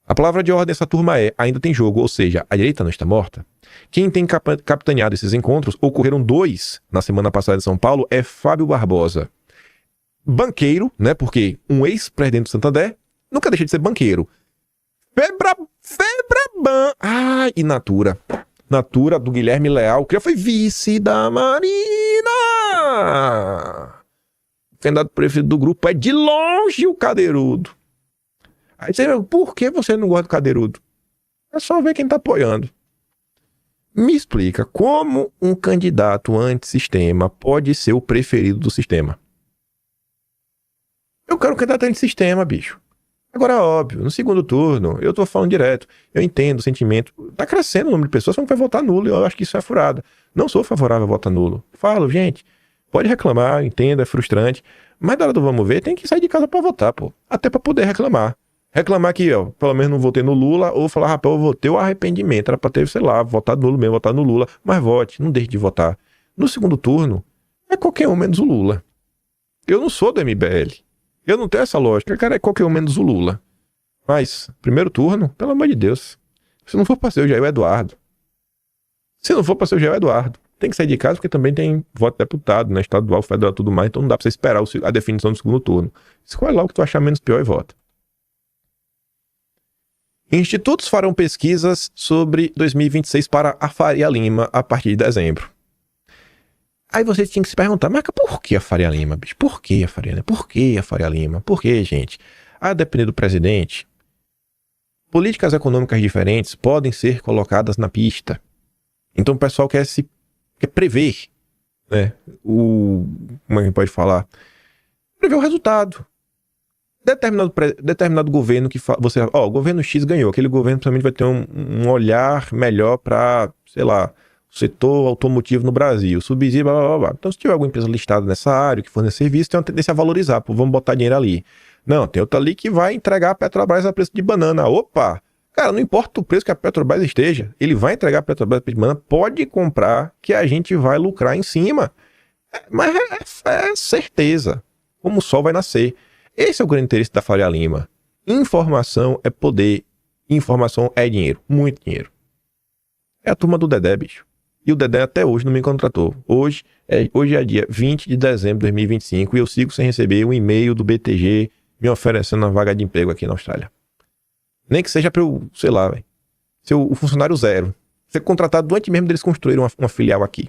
A palavra de ordem dessa turma é, ainda tem jogo, ou seja, a direita não está morta. Quem tem capitaneado esses encontros, ocorreram 2 na semana passada em São Paulo, é Fábio Barbosa. Banqueiro, né, porque um ex-presidente do Santander nunca deixa de ser banqueiro. Febraban, e Natura. Natura do Guilherme Leal, que já foi vice da Marina. O candidato preferido do grupo é de longe o Cadeirudo. Aí você, por que você não gosta do Cadeirudo? É só ver quem tá apoiando. Me explica como um candidato antissistema pode ser o preferido do sistema. Eu quero um candidato antissistema, bicho. Agora, óbvio, no segundo turno, eu tô falando direto, eu entendo o sentimento, tá crescendo o número de pessoas que vai votar nulo, eu acho que isso é furada. Não sou favorável a votar nulo. Falo, gente, pode reclamar, entendo, é frustrante, mas na hora do vamos ver, tem que sair de casa pra votar, pô. Até pra poder reclamar. Reclamar que, ó, pelo menos não votei no Lula, ou falar, rapaz, eu votei o arrependimento, era pra ter, sei lá, votado nulo mesmo, votar no Lula, mas vote, não deixe de votar. No segundo turno, é qualquer um menos o Lula. Eu não sou do MBL. Eu não tenho essa lógica, cara, é qualquer um menos o Lula. Mas, primeiro turno, pelo amor de Deus. Se não for pra ser o Jair Eduardo. Se não for pra ser o Jair Eduardo, tem que sair de casa porque também tem voto de deputado, né? Estadual, federal, tudo mais. Então não dá pra você esperar a definição do segundo turno. Escolhe lá o que tu achar menos pior e vota. Institutos farão pesquisas sobre 2026 para a Faria Lima a partir de dezembro. Aí vocês tinham que se perguntar, mas por que a Faria Lima, bicho? Por que a Faria Lima? Por que a Faria Lima? Por que, gente? A depender do presidente, políticas econômicas diferentes podem ser colocadas na pista. Então o pessoal quer prever, né? Como é que a gente pode falar? Prever o resultado. Determinado governo que o governo X ganhou, aquele governo principalmente vai ter um olhar melhor para, sei lá, setor automotivo no Brasil, subsídio, blá, blá, blá. Então, se tiver alguma empresa listada nessa área, que fornece serviço, tem uma tendência a valorizar, vamos botar dinheiro ali. Não, tem outra ali que vai entregar a Petrobras a preço de banana. Opa! Cara, não importa o preço que a Petrobras esteja, ele vai entregar a Petrobras a preço de banana, pode comprar que a gente vai lucrar em cima. Mas é certeza, como o sol vai nascer. Esse é o grande interesse da Faria Lima. Informação é poder. Informação é dinheiro, muito dinheiro. É a turma do Dedé, bicho. E o Dedé até hoje não me contratou. Hoje é dia 20 de dezembro de 2025 e eu sigo sem receber um e-mail do BTG me oferecendo uma vaga de emprego aqui na Austrália. Nem que seja para eu, sei lá, velho, ser o funcionário zero. Ser contratado antes mesmo deles construírem uma filial aqui.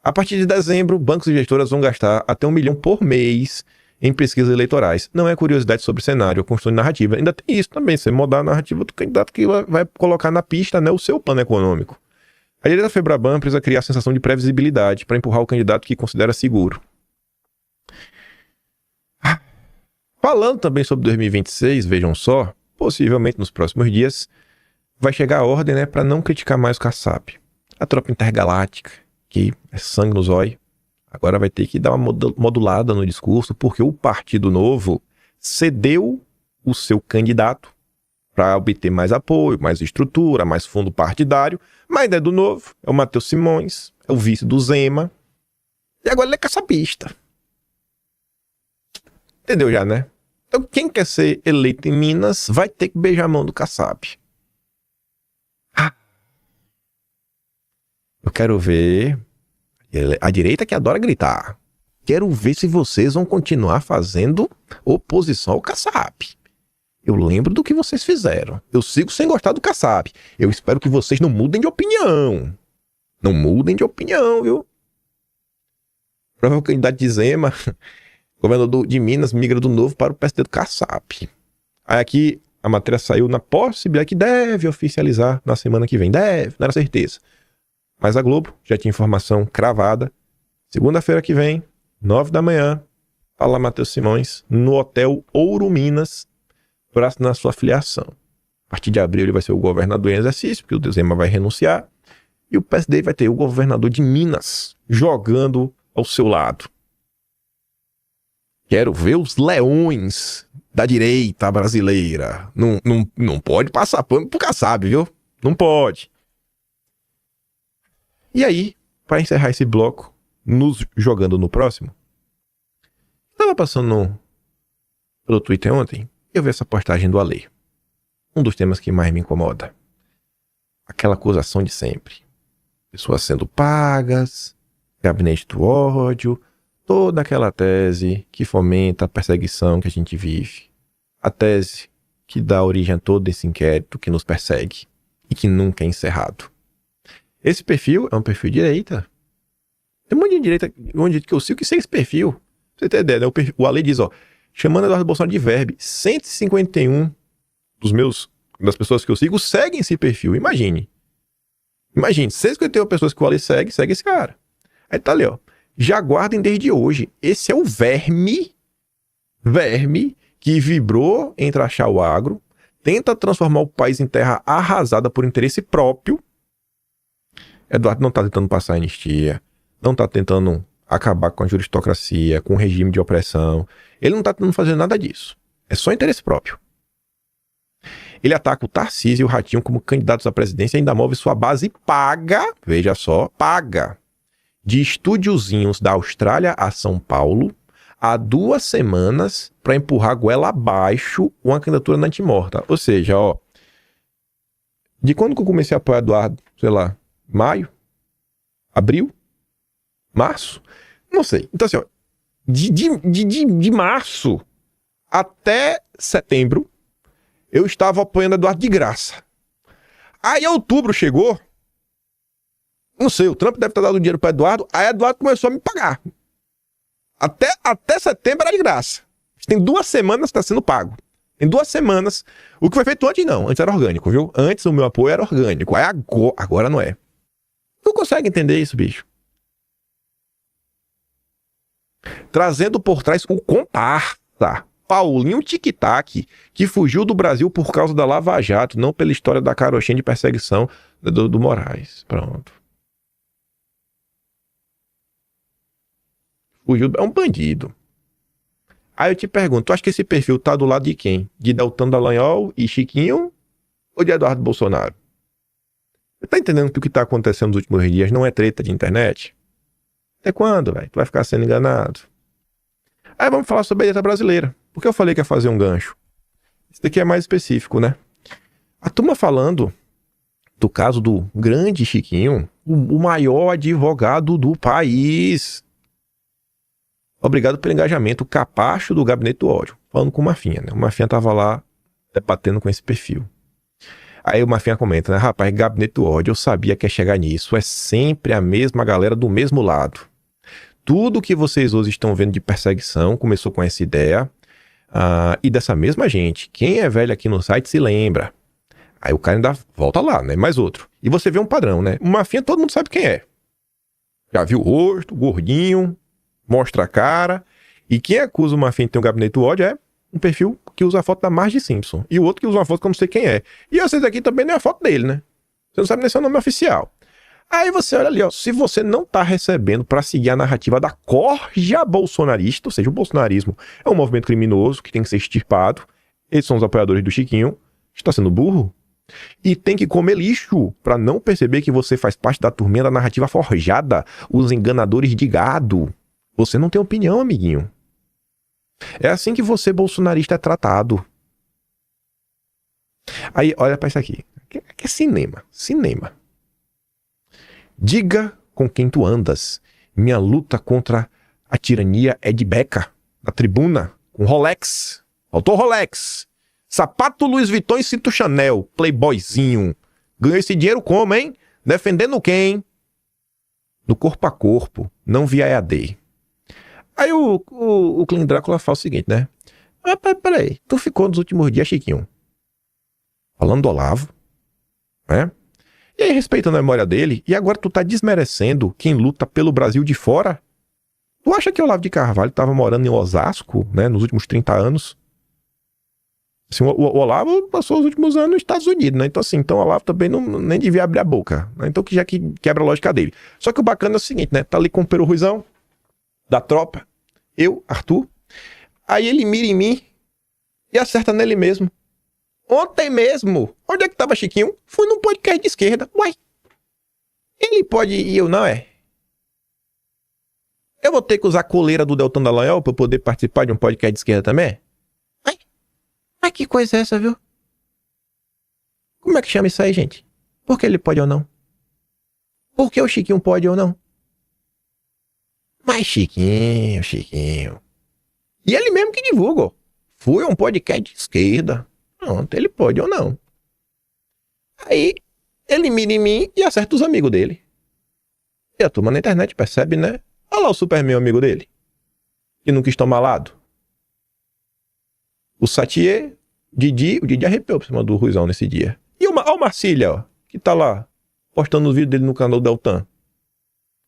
A partir de dezembro, bancos e gestoras vão gastar até 1 milhão por mês em pesquisas eleitorais. Não é curiosidade sobre cenário, é construir narrativa. Ainda tem isso também, você mudar a narrativa do candidato que vai colocar na pista, né, o seu plano econômico. A direita Febraban precisa criar a sensação de previsibilidade para empurrar o candidato que considera seguro. Falando também sobre 2026, vejam só, possivelmente nos próximos dias, vai chegar a ordem, né, para não criticar mais o Kassab. A tropa intergaláctica, que é sangue no zóio, agora vai ter que dar uma modulada no discurso, porque o Partido Novo cedeu o seu candidato para obter mais apoio, mais estrutura, mais fundo partidário, mas é do Novo, é o Matheus Simões, é o vice do Zema, e agora ele é kassabista. Entendeu já, né? Então quem quer ser eleito em Minas vai ter que beijar a mão do Kassab. Eu quero ver a direita que adora gritar. Quero ver se vocês vão continuar fazendo oposição ao Kassab. Eu lembro do que vocês fizeram. Eu sigo sem gostar do Kassab. Eu espero que vocês não mudem de opinião. Não mudem de opinião, viu? Provável candidato de Zema, governador de Minas, migra do Novo para o PSD do Kassab. Aí aqui a matéria saiu na possibilidade que deve oficializar na semana que vem. Deve, não era certeza. Mas a Globo já tinha informação cravada. Segunda-feira que vem, 9 da manhã, tá lá Matheus Simões, no Hotel Ouro Minas, para assinar sua filiação. A partir de abril ele vai ser o governador em exercício, porque o Zema vai renunciar. E o PSD vai ter o governador de Minas jogando ao seu lado. Quero ver os leões da direita brasileira. Não pode passar pano pro Kassab, viu? Não pode. E aí, para encerrar esse bloco, nos jogando no próximo, estava passando pelo Twitter ontem, eu vi essa postagem do Ale. Um dos temas que mais me incomoda. Aquela acusação de sempre. Pessoas sendo pagas, gabinete do ódio, toda aquela tese que fomenta a perseguição que a gente vive. A tese que dá origem a todo esse inquérito que nos persegue e que nunca é encerrado. Esse perfil é um perfil de direita. Tem um monte de direita, um monte de gente que eu sigo que segue esse perfil. Pra você ter ideia, né? O Ale diz, ó, chamando Eduardo Bolsonaro de verbe, 151 das pessoas que eu sigo seguem esse perfil. Imagine, 151 pessoas que o Ale segue esse cara. Aí tá ali, ó. Já guardem desde hoje. Esse é o verme que vibrou em trachar o agro, tenta transformar o país em terra arrasada por interesse próprio. Eduardo não tá tentando passar anistia, não tá tentando acabar com a juristocracia, com o regime de opressão. Ele não tá tentando fazer nada disso. É só interesse próprio. Ele ataca o Tarcísio e o Ratinho como candidatos à presidência e ainda move sua base paga, veja só, paga, de estúdiozinhos da Austrália a São Paulo há 2 semanas para empurrar a goela abaixo uma candidatura na antimorta. Ou seja, ó, de quando que eu comecei a apoiar Eduardo? Sei lá, maio? Abril? Março? Não sei. Então assim, ó, de março até setembro eu estava apoiando Eduardo de graça. Aí outubro chegou, não sei, o Trump deve ter dado dinheiro para Eduardo, aí Eduardo começou a me pagar. Até setembro era de graça. Tem 2 semanas que está sendo pago. Tem 2 semanas. O que foi feito antes não, antes era orgânico, viu? Antes o meu apoio era orgânico, aí agora não é. Não consegue entender isso, bicho. Trazendo por trás o comparsa, Paulinho Tic-Tac, que fugiu do Brasil por causa da Lava Jato, não pela história da carochinha de perseguição do Moraes. Pronto. Fugiu, é um bandido. Aí eu te pergunto, tu acha que esse perfil tá do lado de quem? De Deltan Dallagnol e Chiquinho? Ou de Eduardo Bolsonaro? Você tá entendendo que o que tá acontecendo nos últimos dias não é treta de internet? Até quando, velho? Tu vai ficar sendo enganado. Aí vamos falar sobre a direita brasileira. Por que eu falei que ia fazer um gancho? Isso daqui é mais específico, né? A turma falando do caso do grande Chiquinho, o maior advogado do país. Obrigado pelo engajamento, o capacho do gabinete do ódio. Falando com o Marfinha, né? O Marfinha tava lá debatendo com esse perfil. Aí o Marfinha comenta, né? Rapaz, gabinete do ódio, eu sabia que ia chegar nisso. É sempre a mesma galera do mesmo lado. Tudo que vocês hoje estão vendo de perseguição começou com essa ideia. E dessa mesma gente. Quem é velho aqui no site se lembra. Aí o cara ainda volta lá, né? Mais outro. E você vê um padrão, né? O Marfinha todo mundo sabe quem é. Já viu o rosto, gordinho, mostra a cara. E quem acusa o Marfinha de ter um gabinete do ódio é um perfil que usa a foto da Marge Simpson. E o outro que usa uma foto que eu não sei quem é. E vocês aqui também nem a foto dele, né? Você não sabe nem seu nome oficial. Aí você olha ali, ó. Se você não tá recebendo pra seguir a narrativa da corja bolsonarista, ou seja, o bolsonarismo é um movimento criminoso que tem que ser extirpado. Eles são os apoiadores do Chiquinho. Está sendo burro. E tem que comer lixo pra não perceber que você faz parte da turminha da narrativa forjada, os enganadores de gado. Você não tem opinião, amiguinho. É assim que você, bolsonarista, é tratado. Aí, olha pra isso aqui. Aqui é cinema. Cinema. Diga com quem tu andas. Minha luta contra a tirania é de beca. Na tribuna, com Rolex. Faltou Rolex. Sapato Louis Vuitton e cinto Chanel. Playboyzinho. Ganhou esse dinheiro como, hein? Defendendo quem? No corpo a corpo. Não via EAD. Aí o Clean Drácula fala o seguinte, né? Peraí. Tu ficou nos últimos dias, Chiquinho, falando do Olavo, né? E aí, respeitando a memória dele, e agora tu tá desmerecendo quem luta pelo Brasil de fora? Tu acha que o Olavo de Carvalho tava morando em Osasco, né, nos últimos 30 anos? Assim, o Olavo passou os últimos anos nos Estados Unidos, né? Então assim, o Olavo também nem devia abrir a boca, né? Então que já que quebra a lógica dele. Só que o bacana é o seguinte, né? Tá ali com o Peru Ruizão, da tropa, eu, Arthur, aí ele mira em mim e acerta nele mesmo. Ontem mesmo, onde é que tava Chiquinho? Fui num podcast de esquerda. Uai, ele pode e eu não, é? Eu vou ter que usar a coleira do Deltan Dallagnol pra eu poder participar de um podcast de esquerda também? Ai, que coisa é essa, viu? Como é que chama isso aí, gente? Por que ele pode ou não? Por que o Chiquinho pode ou não? Mas Chiquinho. E ele mesmo que divulga, ó. Fui a um podcast de esquerda. Pronto, ele pode ou não. Aí, ele mira em mim e acerta os amigos dele. E a turma na internet percebe, né? Olha lá o Superman, amigo dele. Que não quis tomar lado. O Satier, o Didi arrepiou por cima do Ruizão nesse dia. E o Marcília, ó, que tá lá, postando os vídeos dele no canal do Deltan.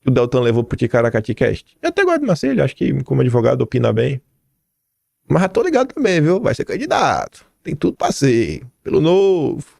Que o Deltan levou pro Ticaracati Cast. Eu até gosto de Marcília, acho que como advogado opina bem. Mas já tô ligado também, viu? Vai ser candidato. Tem tudo pra ser. Pelo novo.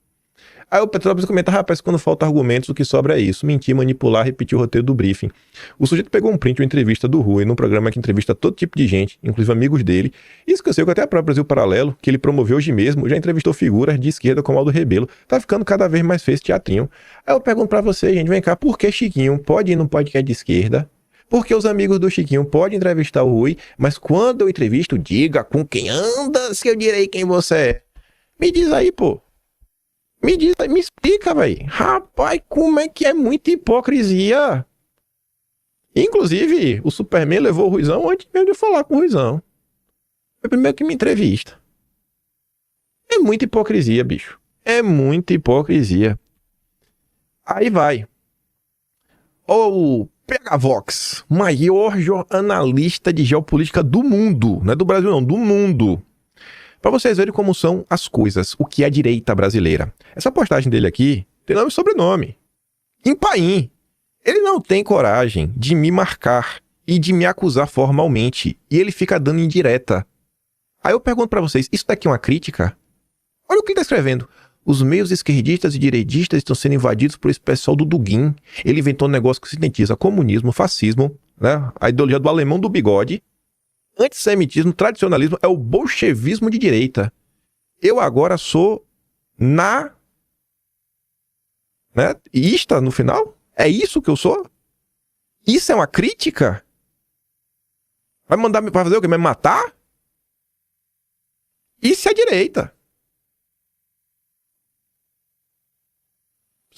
Aí o Petrópolis comenta, rapaz, quando falta argumentos, o que sobra é isso. Mentir, manipular, repetir o roteiro do briefing. O sujeito pegou um print de uma entrevista do Rui, num programa que entrevista todo tipo de gente, inclusive amigos dele. E esqueceu que até a própria Brasil Paralelo, que ele promoveu hoje mesmo, já entrevistou figuras de esquerda como Aldo Rebelo. Tá ficando cada vez mais feio esse teatrinho. Aí eu pergunto pra você, gente, vem cá, por que Chiquinho pode ir num podcast de esquerda? Porque os amigos do Chiquinho podem entrevistar o Rui, mas quando eu entrevisto, diga com quem anda, se eu direi quem você é. Me diz aí, pô. Me diz aí, me explica, velho. Rapaz, como é que é muita hipocrisia. Inclusive, o Superman levou o Ruizão antes mesmo de falar com o Ruizão. Foi o primeiro que me entrevista. É muita hipocrisia, bicho. É muita hipocrisia. Aí vai. O PHVox, maior analista de geopolítica do mundo. Não é do Brasil, não, do mundo. Pra vocês verem como são as coisas, o que é a direita brasileira. Essa postagem dele aqui tem nome e sobrenome. Impaim. Ele não tem coragem de me marcar e de me acusar formalmente. E ele fica dando indireta. Aí eu pergunto pra vocês, isso daqui é uma crítica? Olha o que ele tá escrevendo. Os meios esquerdistas e direitistas estão sendo invadidos por esse pessoal do Dugin. Ele inventou um negócio que sintetiza comunismo, fascismo, né? A ideologia do alemão do bigode. Antissemitismo, tradicionalismo, é o bolchevismo de direita. Eu agora sou né? Ista no final? É isso que eu sou? Isso é uma crítica? Vai fazer o quê? Me matar? Isso é direita.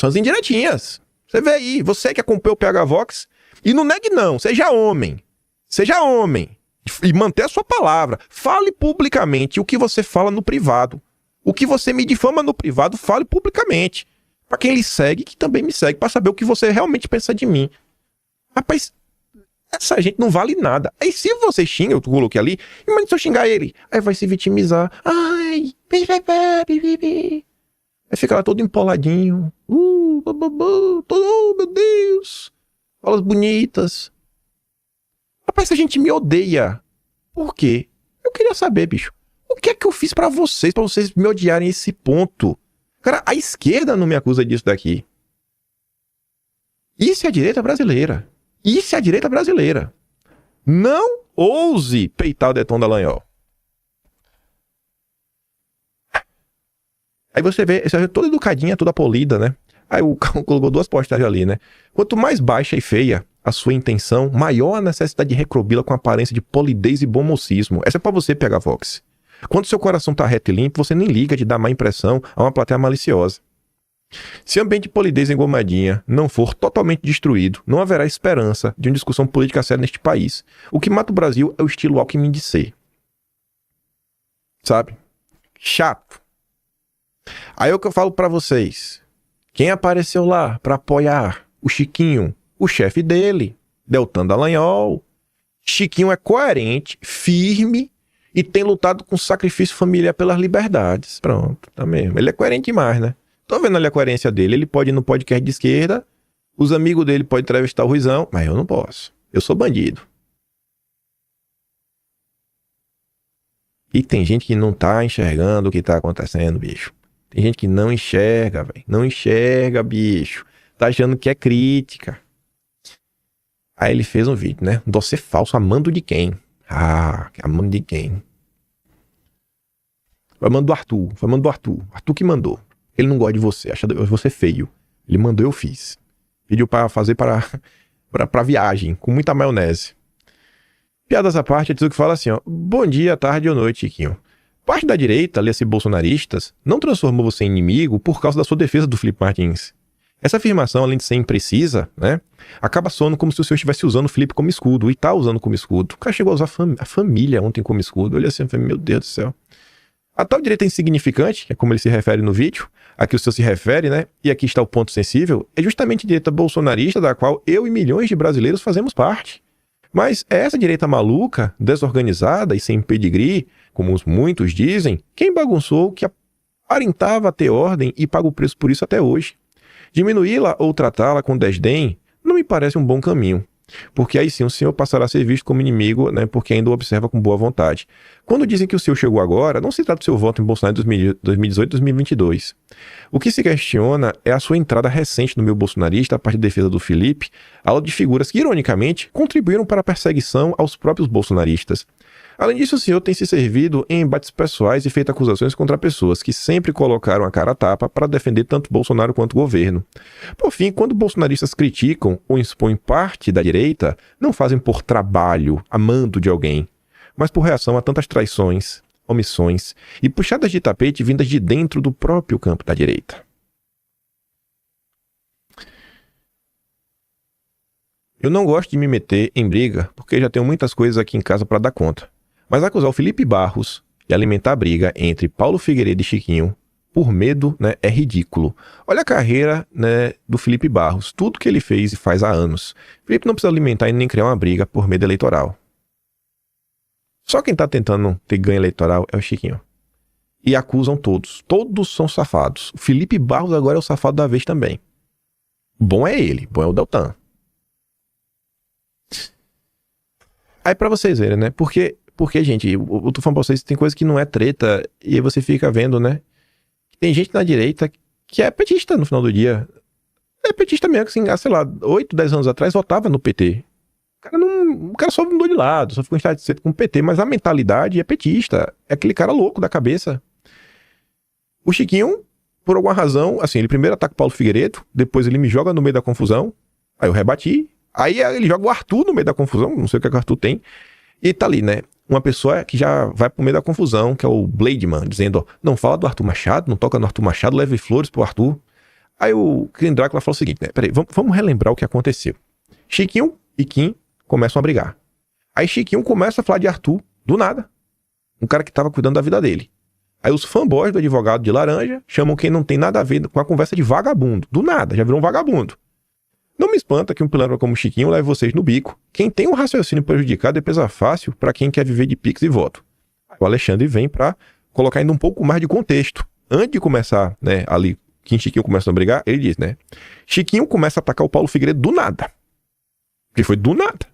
São as indiretinhas. Você vê aí, você que acompanha o PH Vox, e não negue não, seja homem. Seja homem. E manter a sua palavra. Fale publicamente o que você fala no privado. O que você me difama no privado, fale publicamente. Pra quem lhe segue, que também me segue, pra saber o que você realmente pensa de mim. Rapaz, essa gente não vale nada. Aí se você xinga, eu coloquei ali, imagina se eu xingar ele, aí vai se vitimizar. Ai, aí fica lá todo empoladinho. Meu Deus. Falas bonitas. Rapaz, a gente me odeia. Por quê? Eu queria saber, bicho. O que é que eu fiz pra vocês me odiarem a esse ponto? Cara, a esquerda não me acusa disso daqui. Isso é a direita brasileira. Isso é a direita brasileira. Não ouse peitar o Deltan Dallagnol. Aí você vê toda educadinha, toda polida, né? Aí o cara colocou 2 postagens ali, né? Quanto mais baixa e feia a sua intenção, maior a necessidade de recobri-la com aparência de polidez e bom mocismo. Essa é pra você, PH Vox. Quando seu coração tá reto e limpo, você nem liga de dar má impressão a uma plateia maliciosa. Se o ambiente de polidez engomadinha não for totalmente destruído, não haverá esperança de uma discussão política séria neste país. O que mata o Brasil é o estilo Alckmin de ser. Sabe? Chato. Aí é o que eu falo pra vocês. Quem apareceu lá pra apoiar o Chiquinho? O chefe dele, Deltan Dallagnol. Chiquinho é coerente, firme e tem lutado com sacrifício familiar pelas liberdades. Pronto, tá mesmo. Ele é coerente demais, né? Tô vendo ali a coerência dele. Ele pode ir no podcast de esquerda, os amigos dele podem entrevistar o Ruizão, mas eu não posso. Eu sou bandido. E tem gente que não tá enxergando o que tá acontecendo, bicho. Tem gente que não enxerga, velho. Não enxerga, bicho. Tá achando que é crítica. Aí ele fez um vídeo, né? Um dossiê falso, amando de quem? Ah, amando de quem? Foi amando do Arthur. Foi amando do Arthur. Arthur que mandou. Ele não gosta de você, acha você feio. Ele mandou, eu fiz. Pediu pra fazer pra viagem, com muita maionese. Piadas à parte, é que fala assim, ó. Bom dia, tarde ou noite, Chiquinho. Parte da direita, lê-se bolsonaristas, não transformou você em inimigo por causa da sua defesa do Felipe Martins. Essa afirmação, além de ser imprecisa, né, acaba soando como se o senhor estivesse usando o Felipe como escudo, e tá usando como escudo. O cara chegou a usar a família ontem como escudo. Eu olhei assim e falei, meu Deus do céu. A tal direita insignificante, que é como ele se refere no vídeo, a que o senhor se refere, né, e aqui está o ponto sensível, é justamente a direita bolsonarista da qual eu e milhões de brasileiros fazemos parte. Mas é essa direita maluca, desorganizada e sem pedigree, como muitos dizem, quem bagunçou, que aparentava ter ordem e paga o preço por isso até hoje. Diminuí-la ou tratá-la com desdém não me parece um bom caminho, porque aí sim o senhor passará a ser visto como inimigo, né, porque ainda o observa com boa vontade. Quando dizem que o senhor chegou agora, não se trata do seu voto em Bolsonaro em 2018 e 2022. O que se questiona é a sua entrada recente no meio bolsonarista a partir da defesa do Felipe, ao de figuras que, ironicamente, contribuíram para a perseguição aos próprios bolsonaristas. Além disso, o senhor tem se servido em embates pessoais e feito acusações contra pessoas que sempre colocaram a cara a tapa para defender tanto Bolsonaro quanto o governo. Por fim, quando bolsonaristas criticam ou expõem parte da direita, não fazem por trabalho, amando de alguém, mas por reação a tantas traições, omissões e puxadas de tapete vindas de dentro do próprio campo da direita. Eu não gosto de me meter em briga, porque já tenho muitas coisas aqui em casa para dar conta. Mas acusar o Felipe Barros e alimentar a briga entre Paulo Figueiredo e Chiquinho por medo, né, é ridículo. Olha a carreira, né, do Felipe Barros, tudo que ele fez e faz há anos. Felipe não precisa alimentar e nem criar uma briga por medo eleitoral. Só quem tá tentando ter ganho eleitoral é o Chiquinho. E acusam todos. Todos são safados. O Felipe Barros agora é o safado da vez também. Bom é ele, bom é o Deltan. Aí pra vocês verem, né, porque, gente, eu tô falando pra vocês, tem coisa que não é treta, e aí você fica vendo, né, tem gente na direita que é petista no final do dia. É petista mesmo, assim, sei lá, 8, 10 anos atrás votava no PT. O cara só mudou de lado, só ficou insatisfeito com o PT, mas a mentalidade é petista, é aquele cara louco da cabeça. O Chiquinho, por alguma razão, assim, ele primeiro ataca o Paulo Figueiredo, depois ele me joga no meio da confusão, aí eu rebati, aí ele joga o Arthur no meio da confusão, não sei o que o Arthur tem, e tá ali, né, uma pessoa que já vai pro meio da confusão, que é o Blademan, dizendo, ó, não fala do Arthur Machado, não toca no Arthur Machado, leve flores pro Arthur. Aí o Crime Drácula falou o seguinte, né? Peraí, vamos relembrar o que aconteceu. Chiquinho e Kim começam a brigar. Aí Chiquinho começa a falar de Arthur, do nada. Um cara que tava cuidando da vida dele. Aí os fanboys do advogado de laranja chamam quem não tem nada a ver com a conversa de vagabundo. Do nada, já virou um vagabundo. Não me espanta que um pilantra como Chiquinho leve vocês no bico. Quem tem um raciocínio prejudicado é presa fácil para quem quer viver de pix e voto. O Alexandre vem para colocar ainda um pouco mais de contexto. Antes de começar, né, ali, que Chiquinho começa a brigar, ele diz, né? Chiquinho começa a atacar o Paulo Figueiredo do nada. Porque foi do nada.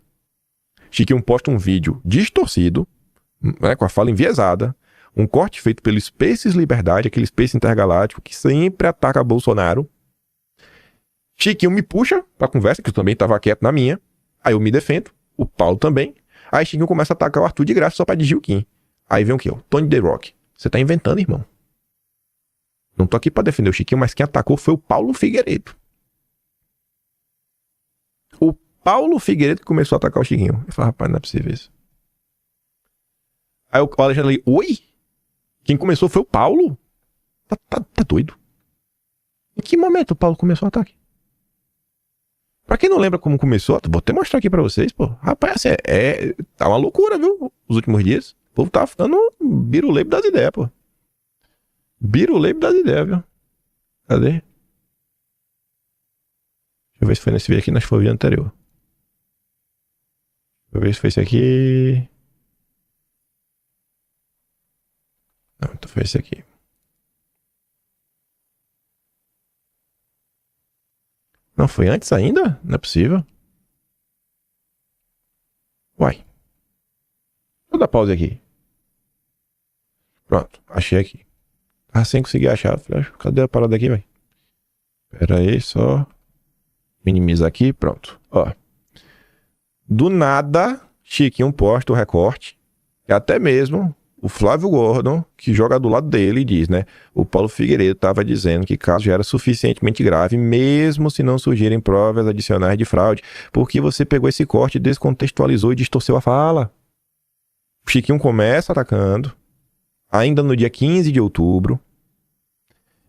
Chiquinho posta um vídeo distorcido, né, com a fala enviesada, um corte feito pelo Spaces Liberdade, aquele Space intergaláctico que sempre ataca Bolsonaro. Chiquinho me puxa pra conversa, que eu também tava quieto na minha. Aí eu me defendo, o Paulo também. Aí Chiquinho começa a atacar o Arthur de graça só pra dirigir o Kim. Aí vem o quê? O Tony The Rock. Você tá inventando, irmão. Não tô aqui pra defender o Chiquinho, mas quem atacou foi o Paulo Figueiredo. O Paulo Figueiredo que começou a atacar o Chiquinho. Eu falei, rapaz, não é possível isso. Aí o Alexandre ali, oi? Quem começou foi o Paulo? Tá doido. Em que momento o Paulo começou o ataque? Pra quem não lembra como começou, vou até mostrar aqui pra vocês, pô. Rapaz, tá uma loucura, viu? Os últimos dias. O povo tá ficando biruleibe das ideias, pô. Biruleibe das ideias, viu? Cadê? Deixa eu ver se foi nesse vídeo aqui, mas foi o vídeo anterior. Deixa eu ver se foi esse aqui. Não, então foi esse aqui. Não, foi antes ainda? Não é possível. Uai. Deixa eu dar pausa aqui. Pronto, achei aqui. Ah, sem conseguir achar. Cadê a parada aqui, velho? Pera aí, só minimizar aqui, pronto. Ó. Do nada, Chiquinho posta o recorte. E até mesmo o Flávio Gordon, que joga do lado dele, diz, né? O Paulo Figueiredo estava dizendo que o caso já era suficientemente grave, mesmo se não surgirem provas adicionais de fraude, porque você pegou esse corte, descontextualizou e distorceu a fala. O Chiquinho começa atacando, ainda no dia 15 de outubro.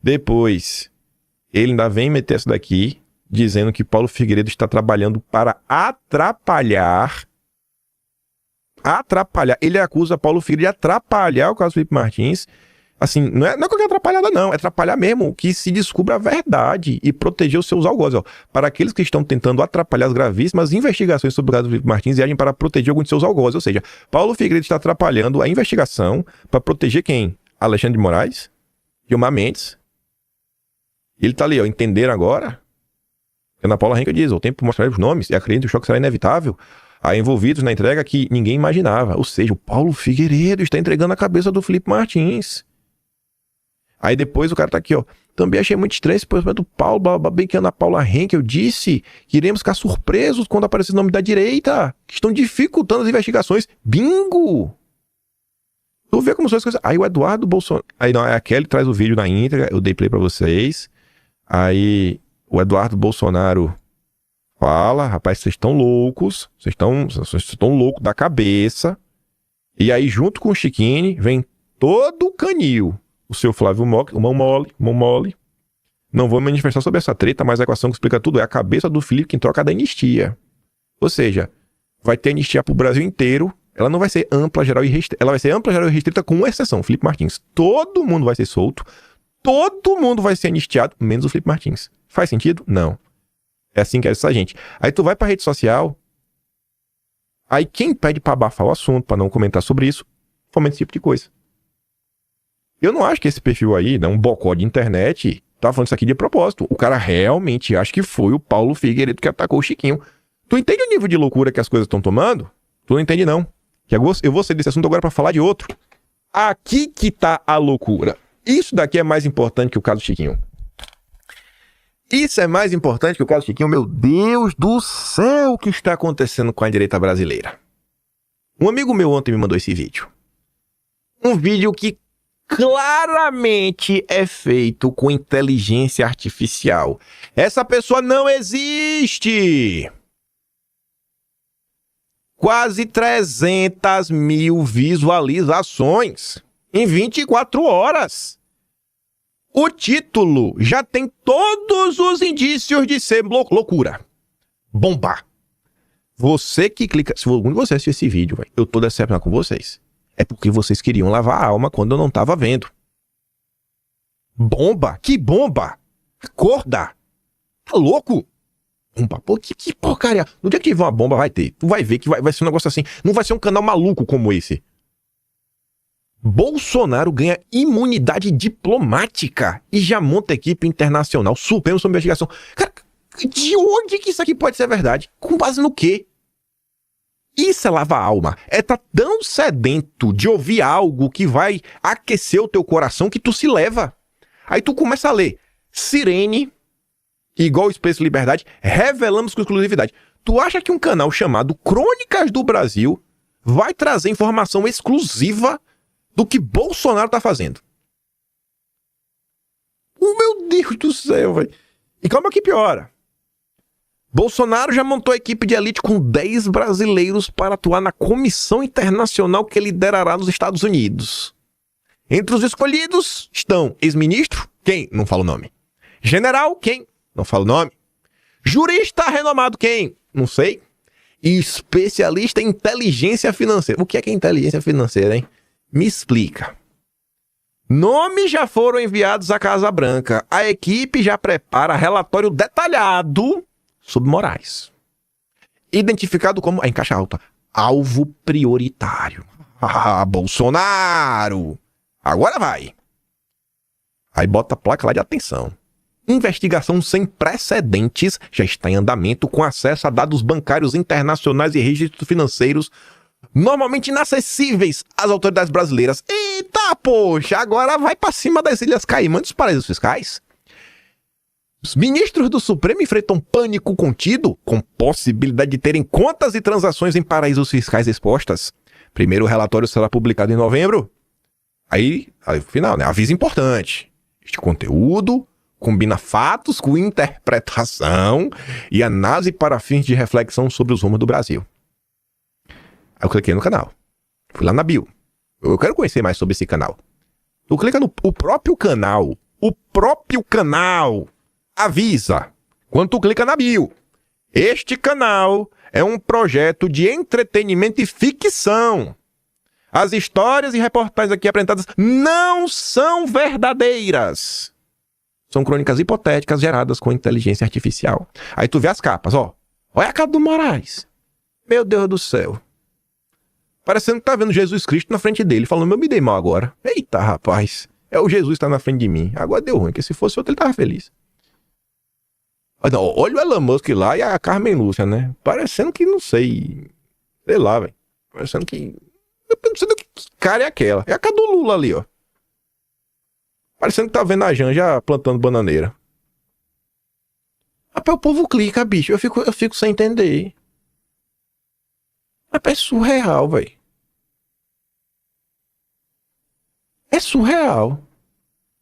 Depois, ele ainda vem meter essa daqui, dizendo que Paulo Figueiredo está trabalhando para atrapalhar. Ele acusa Paulo Figueiredo de atrapalhar o caso Felipe Martins. Assim, não é qualquer atrapalhada, não. É atrapalhar mesmo, que se descubra a verdade e proteger os seus algozes. Ó. Para aqueles que estão tentando atrapalhar as gravíssimas investigações sobre o caso Felipe Martins e agem para proteger alguns de seus algozes. Ou seja, Paulo Figueiredo está atrapalhando a investigação para proteger quem? Alexandre de Moraes, Gilmar Mendes. Ele tá ali, ó, entenderam agora? Ana Paula Henkel diz, o tempo mostrar os nomes e acredito que o choque será inevitável. Há envolvidos na entrega que ninguém imaginava. Ou seja, o Paulo Figueiredo está entregando a cabeça do Felipe Martins. Aí depois o cara tá aqui, ó. Também achei muito estranho esse posicionamento do Paulo, bem que a Ana Paula Henkel disse que iremos ficar surpresos quando aparecer o nome da direita, que estão dificultando as investigações. Bingo! Tu vê como são as coisas. Aí o Eduardo Bolsonaro... Aí não, a Kelly traz o vídeo na íntegra, eu dei play pra vocês. Aí o Eduardo Bolsonaro fala, rapaz, vocês estão loucos, vocês estão loucos da cabeça. E aí, junto com o Chiquini, vem todo o canil. O seu Flávio Momoli. Não vou me manifestar sobre essa treta, mas a equação que explica tudo é a cabeça do Felipe que troca da anistia. Ou seja, vai ter anistia pro Brasil inteiro. Ela não vai ser ampla, geral e restrita. Ela vai ser ampla, geral e restrita com uma exceção, Felipe Martins. Todo mundo vai ser solto. Todo mundo vai ser anistiado, menos o Felipe Martins. Faz sentido? Não. É assim que é essa gente. Aí tu vai pra rede social, aí quem pede pra abafar o assunto, pra não comentar sobre isso, fomenta esse tipo de coisa. Eu não acho que esse perfil aí, né, um bocó de internet, tá falando isso aqui de propósito. O cara realmente acha que foi o Paulo Figueiredo que atacou o Chiquinho. Tu entende o nível de loucura que as coisas estão tomando? Tu não entende, não. Eu vou sair desse assunto agora pra falar de outro. Aqui que tá a loucura. Isso daqui é mais importante que o caso do Chiquinho. Isso é mais importante que o caso do Chiquinho. Meu Deus do céu, o que está acontecendo com a direita brasileira? Um amigo meu ontem me mandou esse vídeo. Um vídeo que claramente é feito com inteligência artificial. Essa pessoa não existe! Quase 300 mil visualizações em 24 horas. O título já tem todos os indícios de ser loucura. Bomba. Você que clica... Se algum de vocês assistir esse vídeo, véio, eu tô decepcionado com vocês. É porque vocês queriam lavar a alma quando eu não tava vendo. Bomba? Que bomba? Acorda. Tá louco? Bomba? Pô, que porcaria. No dia que tiver uma bomba, vai ter. Tu vai ver que vai ser um negócio assim. Não vai ser um canal maluco como esse. Bolsonaro ganha imunidade diplomática e já monta equipe internacional Supremo sobre investigação. Cara, de onde que isso aqui pode ser verdade? Com base no quê? Isso é lavar a alma. É tá tão sedento de ouvir algo que vai aquecer o teu coração que tu se leva. Aí tu começa a ler Sirene, igual o Expresso Liberdade, revelamos com exclusividade. Tu acha que um canal chamado Crônicas do Brasil vai trazer informação exclusiva do que Bolsonaro tá fazendo? Meu Deus do céu, velho. E calma que piora. Bolsonaro já montou a equipe de elite com 10 brasileiros para atuar na comissão internacional que liderará nos Estados Unidos. Entre os escolhidos estão ex-ministro, quem? Não fala o nome. General, quem? Não fala o nome. Jurista renomado, quem? Não sei. E especialista em inteligência financeira. O que é inteligência financeira, hein? Me explica. Nomes já foram enviados à Casa Branca. A equipe já prepara relatório detalhado sobre Moraes. Identificado como, em caixa alta, alvo prioritário. Ah, Bolsonaro! Agora vai. Aí bota a placa lá de atenção. Investigação sem precedentes já está em andamento com acesso a dados bancários internacionais e registros financeiros normalmente inacessíveis às autoridades brasileiras. Eita, poxa, agora vai pra cima das Ilhas Caimã dos paraísos fiscais. Os ministros do Supremo enfrentam pânico contido, com possibilidade de terem contas e transações em paraísos fiscais expostas. Primeiro relatório será publicado em novembro. Aí final, né? Aviso importante. Este conteúdo combina fatos com interpretação e análise para fins de reflexão sobre os rumos do Brasil. Aí eu cliquei no canal. Fui lá na bio. Eu quero conhecer mais sobre esse canal. Tu clica no próprio canal. O próprio canal avisa. Quando tu clica na bio. Este canal é um projeto de entretenimento e ficção. As histórias e reportagens aqui apresentadas não são verdadeiras. São crônicas hipotéticas geradas com inteligência artificial. Aí tu vê as capas, ó. Olha a capa do Moraes. Meu Deus do céu. Parecendo que tá vendo Jesus Cristo na frente dele, falando, eu me dei mal agora. Eita, rapaz. É o Jesus que tá na frente de mim. Agora deu ruim, porque se fosse outro ele tava feliz. Olha o Elon Musk lá e a Carmen Lúcia, né? Parecendo que, não sei. Sei lá, velho. Parecendo que... Eu não sei do que cara é aquela. É a cara do Lula ali, ó. Parecendo que tá vendo a Janja plantando bananeira. Rapaz, o povo clica, bicho. Eu fico sem entender. Rapaz, é surreal, velho. É surreal.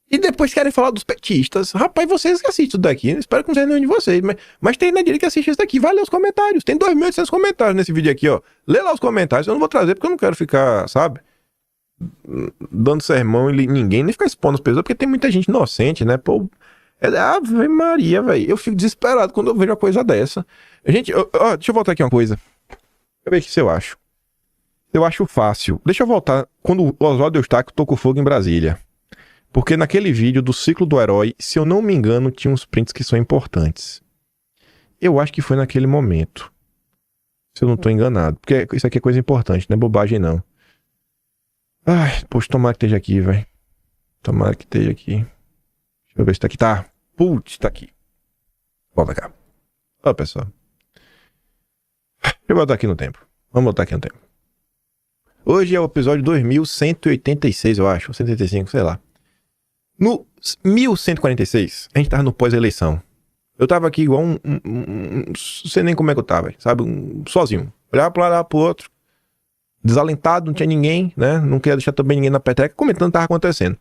E depois querem falar dos petistas. Rapaz, vocês que assistem isso daqui, espero que não seja nenhum de vocês, mas tem na direita que assiste isso daqui. Vai ler os comentários. Tem 2.800 comentários nesse vídeo aqui, ó. Lê lá os comentários. Eu não vou trazer porque eu não quero ficar, sabe, dando sermão e ninguém nem ficar expondo as pessoas, porque tem muita gente inocente, né? Pô, Ave Maria, velho. Eu fico desesperado quando eu vejo uma coisa dessa. Gente, deixa eu voltar aqui uma coisa. Deixa eu ver se eu acho. Eu acho fácil. Deixa eu voltar quando o Oswaldo Eustáquio tocou fogo em Brasília. Porque naquele vídeo do ciclo do herói, se eu não me engano, tinha uns prints que são importantes. Eu acho que foi naquele momento. Se eu não tô enganado. Porque isso aqui é coisa importante, não é bobagem não. Ai, poxa, tomara que esteja aqui, velho. Tomara que esteja aqui. Deixa eu ver se tá aqui. Tá. Putz, tá aqui. Volta cá. Ó, pessoal. Deixa eu voltar aqui no tempo. Vamos voltar aqui no tempo. Hoje é o episódio 2186, eu acho. 185, sei lá. No 1146, a gente tava no pós-eleição. Eu tava aqui igual não sei nem como é que eu tava, sabe? Sozinho. Olhava pra um lado, pro outro. Desalentado, não tinha ninguém, né? Não queria deixar também ninguém na peteca, comentando o que tava acontecendo.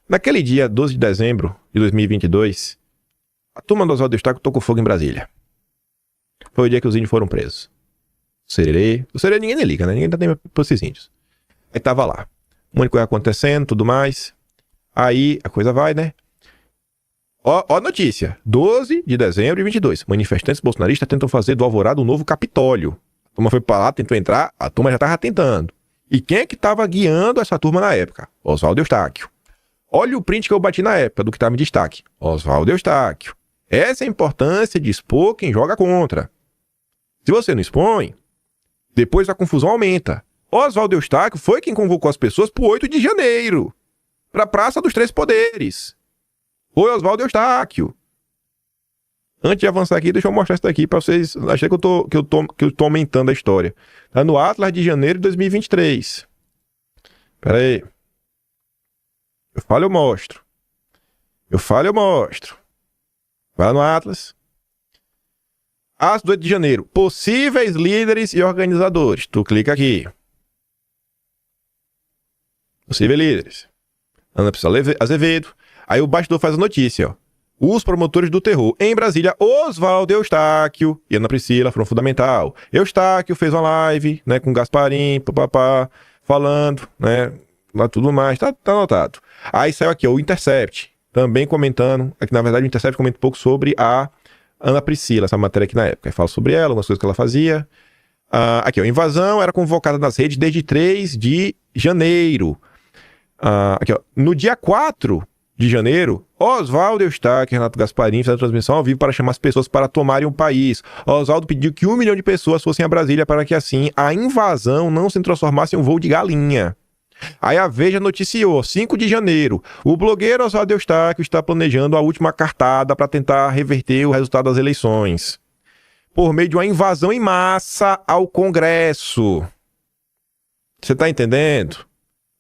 Naquele dia, 12 de dezembro de 2022, a turma do Oswaldo Eustáquio tocou fogo em Brasília. Foi o dia que os índios foram presos. O Sererê ninguém nem liga, né? Ninguém tá nem pra esses índios. Aí tava lá. Um monte de coisa acontecendo, tudo mais. Aí a coisa vai, né? Ó a notícia. 12 de dezembro de 22. Manifestantes bolsonaristas tentam fazer do Alvorada um novo Capitólio. A turma foi pra lá, tentou entrar, a turma já tava tentando. E quem é que tava guiando essa turma na época? Oswaldo Eustáquio. Olha o print que eu bati na época do que estava em destaque. Oswaldo Eustáquio. Essa é a importância de expor quem joga contra. Se você não expõe, depois a confusão aumenta. Oswaldo Eustáquio foi quem convocou as pessoas para o 8 de janeiro. Para a Praça dos Três Poderes. Foi Oswaldo Eustáquio. Antes de avançar aqui, deixa eu mostrar isso daqui para vocês. Achei que eu tô aumentando a história. Tá no Atlas de janeiro de 2023. Pera aí. Eu falo, eu mostro. Eu falo, eu mostro. Vai lá no Atlas. Atlas do 8 de janeiro. Possíveis líderes e organizadores. Tu clica aqui. Possíveis líderes. Ana Priscila Azevedo. Aí o bastidor faz a notícia, ó. Os promotores do terror. Em Brasília, Oswaldo Eustáquio e Ana Priscila foram fundamental. Eustáquio fez uma live, né, com Gasparim, papapá, falando, né, lá tudo mais. Tá anotado. Aí saiu aqui, ó, o Intercept. Também comentando. Aqui, na verdade, o Intercept comenta um pouco sobre a Ana Priscila, essa matéria aqui na época. Aí fala sobre ela, algumas coisas que ela fazia. Aqui, ó, invasão era convocada nas redes desde 3 de janeiro. Aqui, ó, no dia 4 de janeiro, Oswaldo Eustáquio e Renato Gasparim fizeram transmissão ao vivo para chamar as pessoas para tomarem o país. Oswaldo pediu que 1 milhão de pessoas fossem a Brasília para que assim a invasão não se transformasse em um voo de galinha. Aí a Veja noticiou, 5 de janeiro, o blogueiro Oswaldo Eustáquio está planejando a última cartada para tentar reverter o resultado das eleições, por meio de uma invasão em massa ao Congresso. Você tá entendendo?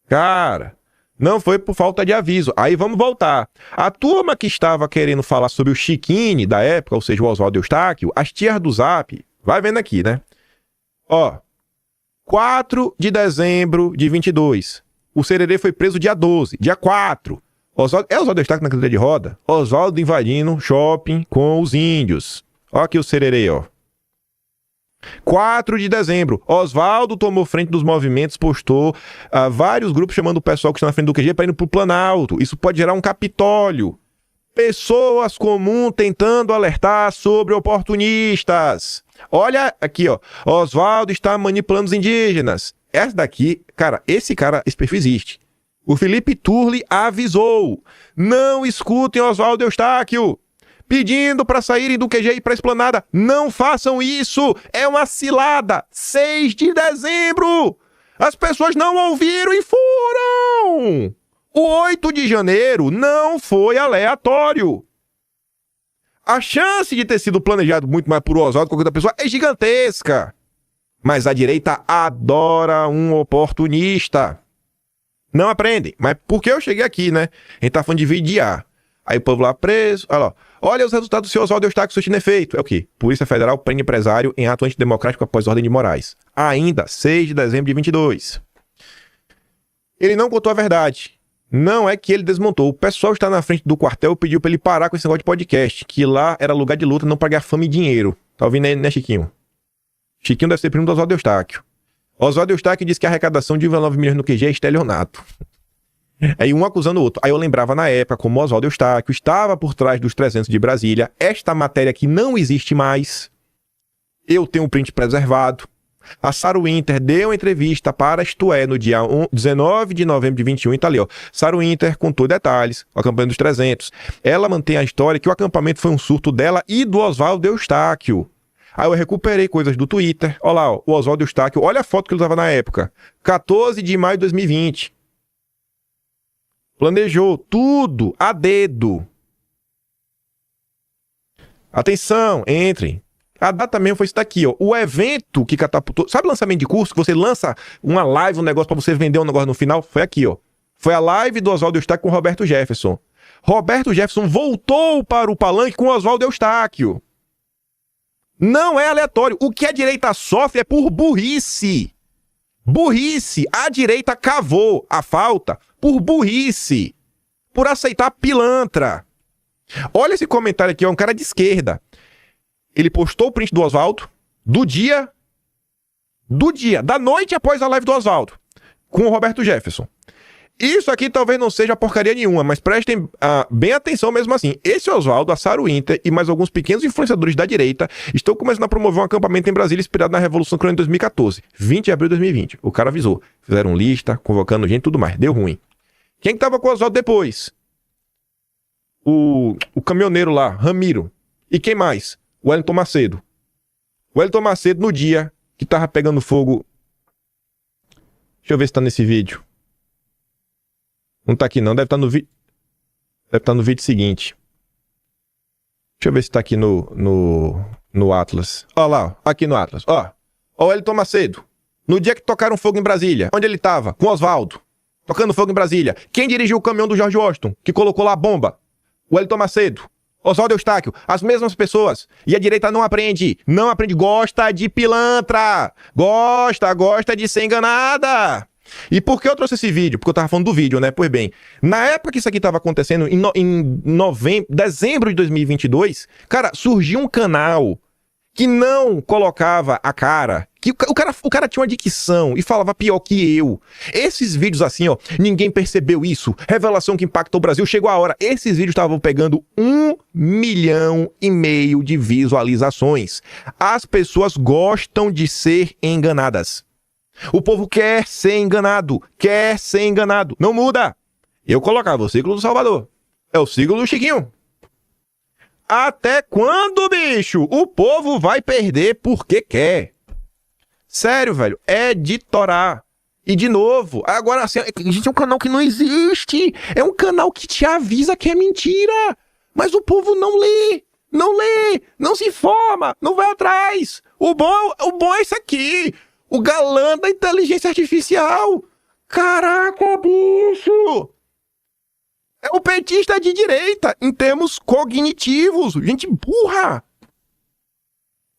Cara, não foi por falta de aviso. Aí vamos voltar. A turma que estava querendo falar sobre o Chiquini da época, ou seja, o Oswaldo Eustáquio, as tias do Zap, vai vendo aqui, né? Ó, 4 de dezembro de 22. O Sererê foi preso dia 12. Dia 4. Oswaldo Eustáquio na cadeira de roda? Oswaldo invadindo shopping com os índios. Ó aqui o Sererê, ó. 4 de dezembro. Oswaldo tomou frente dos movimentos, postou vários grupos chamando o pessoal que está na frente do QG para ir pro Planalto. Isso pode gerar um Capitólio. Pessoas comuns tentando alertar sobre oportunistas. Olha aqui, ó. Oswaldo está manipulando os indígenas. Essa daqui, cara, esse perfil existe. O Felipe Turli avisou. Não escutem Oswaldo Eustáquio pedindo para saírem do QG e para a Esplanada. Não façam isso. É uma cilada. 6 de dezembro. As pessoas não ouviram e foram. O 8 de janeiro não foi aleatório. A chance de ter sido planejado muito mais por Oswaldo que qualquer outra pessoa é gigantesca. Mas a direita adora um oportunista. Não aprendem. Mas por que eu cheguei aqui, né? A gente tá falando de vidiar. Aí o povo lá preso. Olha lá. Olha os resultados do seu Oswaldo Eustáquio surtindo efeito. É o quê? Polícia Federal prende empresário em ato antidemocrático após ordem de Moraes. Ainda, 6 de dezembro de 22. Ele não contou a verdade. Não é que ele desmontou. O pessoal está na frente do quartel e pediu para ele parar com esse negócio de podcast, que lá era lugar de luta, não pagar fama e dinheiro. Tá ouvindo aí, né, Chiquinho? Chiquinho deve ser primo do Oswaldo Eustáquio. Oswaldo Eustáquio disse que a arrecadação de 19 milhões no QG é estelionato. Aí um acusando o outro. Aí eu lembrava na época como Oswaldo Eustáquio estava por trás dos 300 de Brasília. Esta matéria aqui não existe mais. Eu tenho um print preservado. A Sarah Winter deu entrevista para a Isto É no dia 19 de novembro de 21 e tá ali, ó. Sarah Winter contou detalhes, o acampamento dos 300. Ela mantém a história que o acampamento foi um surto dela e do Oswaldo Eustáquio. Aí eu recuperei coisas do Twitter. Olha lá, ó, o Oswaldo Eustáquio. Olha a foto que ele usava na época. 14 de maio de 2020. Planejou tudo a dedo. Atenção, entrem. A data mesmo foi isso daqui, ó. O evento que catapultou... Sabe lançamento de curso? Que você lança uma live, um negócio pra você vender um negócio no final? Foi aqui, ó. Foi a live do Oswaldo Eustáquio com o Roberto Jefferson. Roberto Jefferson voltou para o palanque com o Oswaldo Eustáquio. Não é aleatório. O que a direita sofre é por burrice. Burrice. A direita cavou a falta por burrice. Por aceitar pilantra. Olha esse comentário aqui, é um cara de esquerda. Ele postou o print do Oswaldo da noite após a live do Oswaldo, com o Roberto Jefferson. Isso aqui talvez não seja porcaria nenhuma, mas prestem bem atenção mesmo assim. Esse Oswaldo, a Sara Winter e mais alguns pequenos influenciadores da direita estão começando a promover um acampamento em Brasília inspirado na Revolução Ucraniana em 2014, 20 de abril de 2020. O cara avisou. Fizeram lista, convocando gente e tudo mais. Deu ruim. Quem que tava com o Oswaldo depois? O caminhoneiro lá, Ramiro. E quem mais? O Wellington Macedo. O Wellington Macedo, no dia que tava pegando fogo... Deixa eu ver se tá nesse vídeo. Não tá aqui não, deve estar no vídeo. Deve estar no vídeo seguinte. Deixa eu ver se tá aqui no Atlas. Ó lá, ó, aqui no Atlas. Ó o Wellington Macedo. No dia que tocaram fogo em Brasília. Onde ele tava? Com o Oswaldo. Tocando fogo em Brasília. Quem dirigiu o caminhão do George Washington? Que colocou lá a bomba? O Wellington Macedo. Oswaldo Eustáquio. As mesmas pessoas. E a direita não aprende. Não aprende. Gosta de pilantra. Gosta de ser enganada. E por que eu trouxe esse vídeo? Porque eu tava falando do vídeo, né? Pois bem, na época que isso aqui tava acontecendo, em dezembro de 2022, cara, surgiu um canal que não colocava a cara, que o cara tinha uma dicção e falava pior que eu. Esses vídeos assim, ó, ninguém percebeu isso, revelação que impactou o Brasil, chegou a hora. Esses vídeos estavam pegando 1,5 milhão de visualizações. As pessoas gostam de ser enganadas. O povo quer ser enganado. Não muda. Eu colocava o ciclo do Salvador. É o ciclo do Chiquinho. Até quando, bicho? O povo vai perder porque quer. Sério, velho. É de torar. E de novo, agora assim, gente, é um canal que não existe. É um canal que te avisa que é mentira. Mas o povo não lê. Não se informa. Não vai atrás. O bom é isso aqui. O galã da inteligência artificial. Caraca, bicho. É o petista de direita em termos cognitivos. Gente burra.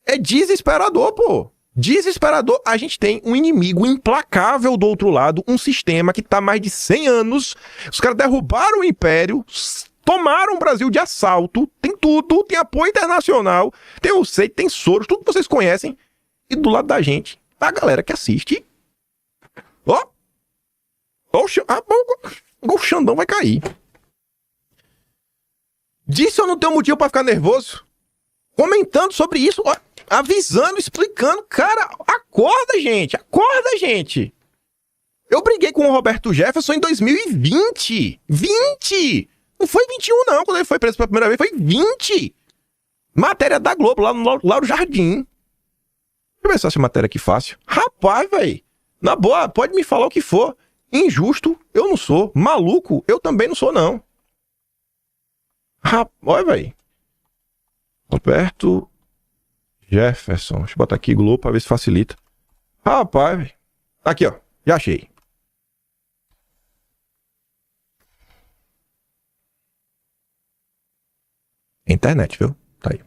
É desesperador, pô. Desesperador. A gente tem um inimigo implacável do outro lado. Um sistema que tá há mais de 100 anos. Os caras derrubaram o império. Tomaram o Brasil de assalto. Tem tudo. Tem apoio internacional. Tem o SEI, tem Soros. Tudo que vocês conhecem. E do lado da gente, a galera que assiste. O Xandão vai cair. Disse eu não tenho motivo pra ficar nervoso. Comentando sobre isso, ó, avisando, explicando. Cara, acorda, gente. Eu briguei com o Roberto Jefferson em 2020. 20! Não foi 21 não, quando ele foi preso pela primeira vez, foi 20. Matéria da Globo, lá no Lauro Jardim. Deixa eu ver se essa matéria aqui fácil. Rapaz, velho. Na boa, pode me falar o que for. Injusto, eu não sou. Maluco, eu também não sou, não. Olha, velho. Roberto Jefferson. Deixa eu botar aqui Globo pra ver se facilita. Rapaz, velho. Aqui, ó. Já achei. Internet, viu? Tá aí.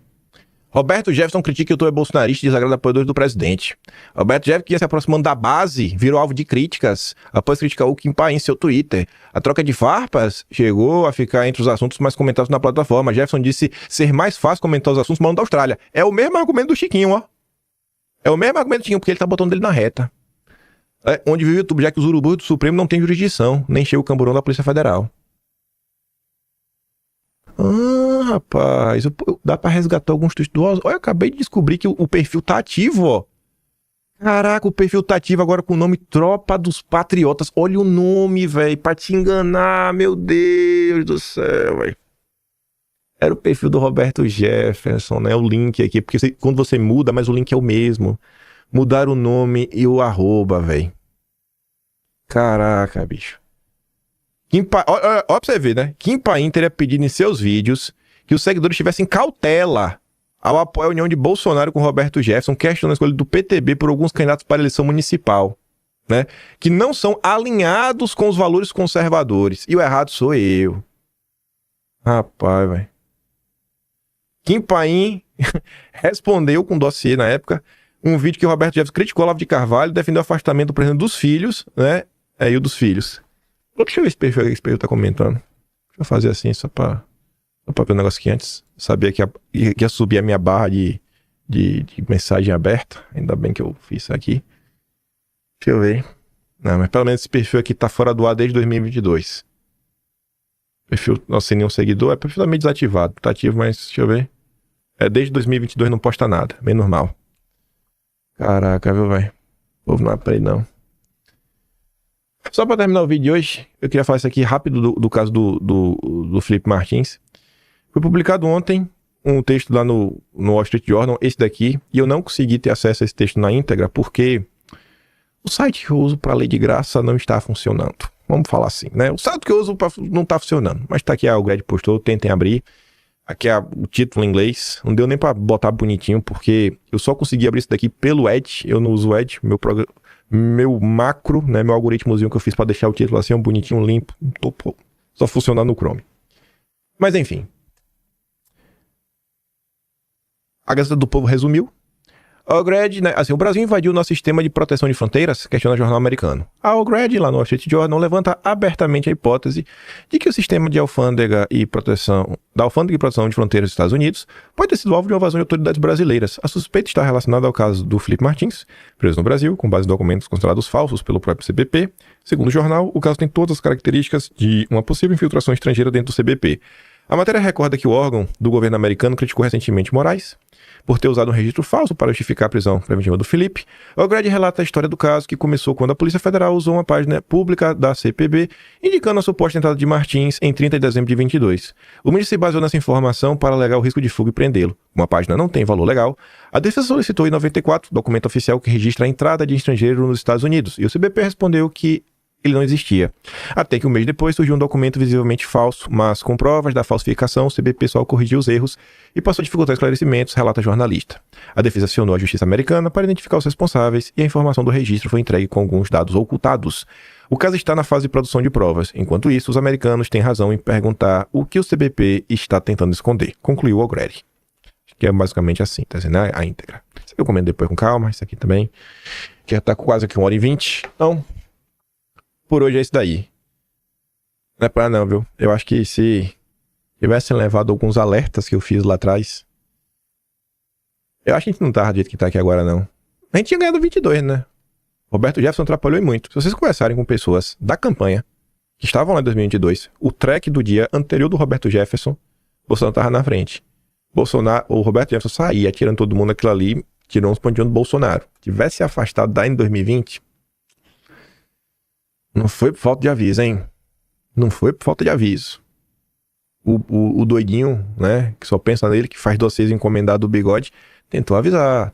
Roberto Jefferson critica YouTube bolsonarista e desagrada apoiadores do presidente. Roberto Jefferson, que ia se aproximando da base, virou alvo de críticas após criticar o Kim Paim em seu Twitter. A troca de farpas chegou a ficar entre os assuntos mais comentados na plataforma. Jefferson disse ser mais fácil comentar os assuntos falando da Austrália. É o mesmo argumento do Chiquinho, ó. É o mesmo argumento do Chiquinho, porque ele tá botando ele na reta. Onde vive o YouTube, já que os urubus do Supremo não tem jurisdição, nem chega o camburão da Polícia Federal. Rapaz, dá pra resgatar alguns tweets do Oswaldo. Olha, eu acabei de descobrir que o perfil tá ativo, ó. Caraca, o perfil tá ativo agora com o nome Tropa dos Patriotas. Olha o nome, velho, pra te enganar, meu Deus do céu, velho. Era o perfil do Roberto Jefferson, né? O link aqui, porque quando você muda, mas o link é o mesmo. Mudaram o nome e o arroba, velho. Caraca, bicho. Olha pra você ver, né? Kim Paim teria pedido em seus vídeos que os seguidores tivessem cautela ao apoiar a união de Bolsonaro com Roberto Jefferson, questionando a escolha do PTB por alguns candidatos para a eleição municipal, né? Que não são alinhados com os valores conservadores. E o errado sou eu. Rapaz, velho. Kim Paim respondeu com dossiê na época um vídeo que o Roberto Jefferson criticou Olavo de Carvalho, defendeu o afastamento do presidente dos filhos, né? E o dos filhos. Deixa eu ver esse perfil tá comentando. Deixa eu fazer assim, só pra ver um negócio aqui antes. Sabia que ia subir a minha barra de mensagem aberta. Ainda bem que eu fiz isso aqui. Deixa eu ver. Não, mas pelo menos esse perfil aqui tá fora do ar desde 2022. Perfil não sem nenhum seguidor, é perfil meio desativado. Tá ativo, mas deixa eu ver. Desde 2022 não posta nada, bem normal. Caraca, viu, velho? O povo não aprende, não. Só pra terminar o vídeo de hoje, eu queria falar isso aqui rápido do caso do Felipe Martins. Foi publicado ontem um texto lá no Wall Street Journal, esse daqui, e eu não consegui ter acesso a esse texto na íntegra, porque o site que eu uso para ler de graça não está funcionando. Vamos falar assim, né? O site que eu uso não está funcionando, mas tá aqui, o Greg postou, tentem abrir. Aqui é o título em inglês, não deu nem para botar bonitinho, porque eu só consegui abrir isso daqui pelo Edge, eu não uso o Edge, meu macro, né, meu algoritmozinho que eu fiz para deixar o título assim, um bonitinho, limpo, só funcionar no Chrome. Mas enfim. A Gazeta do Povo resumiu. OGRED, né, assim, o Brasil invadiu nosso sistema de proteção de fronteiras, questiona o jornal americano. A OGRED, lá no Wall Street Journal, levanta abertamente a hipótese de que o sistema de alfândega e proteção de fronteiras dos Estados Unidos pode ter sido alvo de uma invasão de autoridades brasileiras. A suspeita está relacionada ao caso do Felipe Martins, preso no Brasil, com base em documentos considerados falsos pelo próprio CBP. Segundo o jornal, o caso tem todas as características de uma possível infiltração estrangeira dentro do CBP. A matéria recorda que o órgão do governo americano criticou recentemente Moraes por ter usado um registro falso para justificar a prisão preventiva do Felipe. O OGRED relata a história do caso, que começou quando a Polícia Federal usou uma página pública da CPB, indicando a suposta entrada de Martins em 30 de dezembro de 22. O ministro se baseou nessa informação para alegar o risco de fuga e prendê-lo. Uma página não tem valor legal. A defesa solicitou em 94 documento oficial que registra a entrada de estrangeiro nos Estados Unidos, e o CBP respondeu que ele não existia. Até que um mês depois surgiu um documento visivelmente falso, mas com provas da falsificação, o CBP só corrigiu os erros e passou a dificultar esclarecimentos, relata jornalista. A defesa acionou a justiça americana para identificar os responsáveis e a informação do registro foi entregue com alguns dados ocultados. O caso está na fase de produção de provas. Enquanto isso, os americanos têm razão em perguntar o que o CBP está tentando esconder, concluiu o OGRED. Que é basicamente assim, tá dizendo a íntegra. Eu comento depois com calma, isso aqui também, que já está quase aqui 1h20, então... Por hoje é isso daí. Não é pra não, viu? Eu acho que se tivessem levado alguns alertas que eu fiz lá atrás, eu acho que a gente não tava do jeito que tá aqui agora, não. A gente tinha ganhado 22, né? Roberto Jefferson atrapalhou muito. Se vocês conversarem com pessoas da campanha que estavam lá em 2022, o track do dia anterior do Roberto Jefferson, Bolsonaro tava na frente. O Roberto Jefferson saía tirando todo mundo aquilo ali, tirou uns pontinhos do Bolsonaro. Tivesse afastado daí em 2020... Não foi por falta de aviso, hein? Não foi por falta de aviso. O doidinho, né? Que só pensa nele, que faz doces encomendado do bigode, tentou avisar.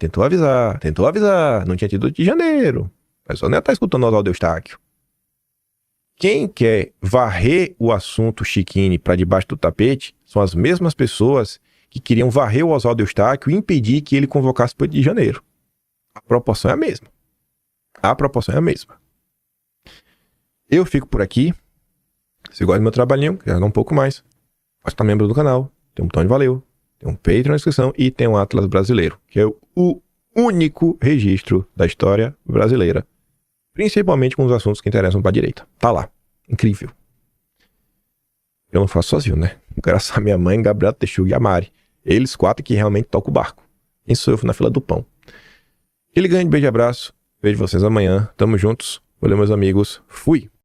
Não tinha tido de janeiro. Mas só nem tá escutando o Oswaldo Eustáquio. Quem quer varrer o assunto Chiquini para debaixo do tapete são as mesmas pessoas que queriam varrer o Oswaldo Eustáquio e impedir que ele convocasse o 8 de janeiro. A proporção é a mesma. Eu fico por aqui. Se gosta do meu trabalhinho, quer dar um pouco mais, pode estar membro do canal. Tem um botão de valeu, tem um Patreon na descrição e tem um Atlas Brasileiro, que é o único registro da história brasileira. Principalmente com os assuntos que interessam para a direita. Tá lá. Incrível. Eu não faço sozinho, né? Graças a minha mãe, Gabriela Texuga e a Mari. Eles 4 que realmente tocam o barco. Quem sou eu na fila do pão. Aquele grande beijo e abraço. Vejo vocês amanhã. Tamo juntos. Valeu, meus amigos. Fui.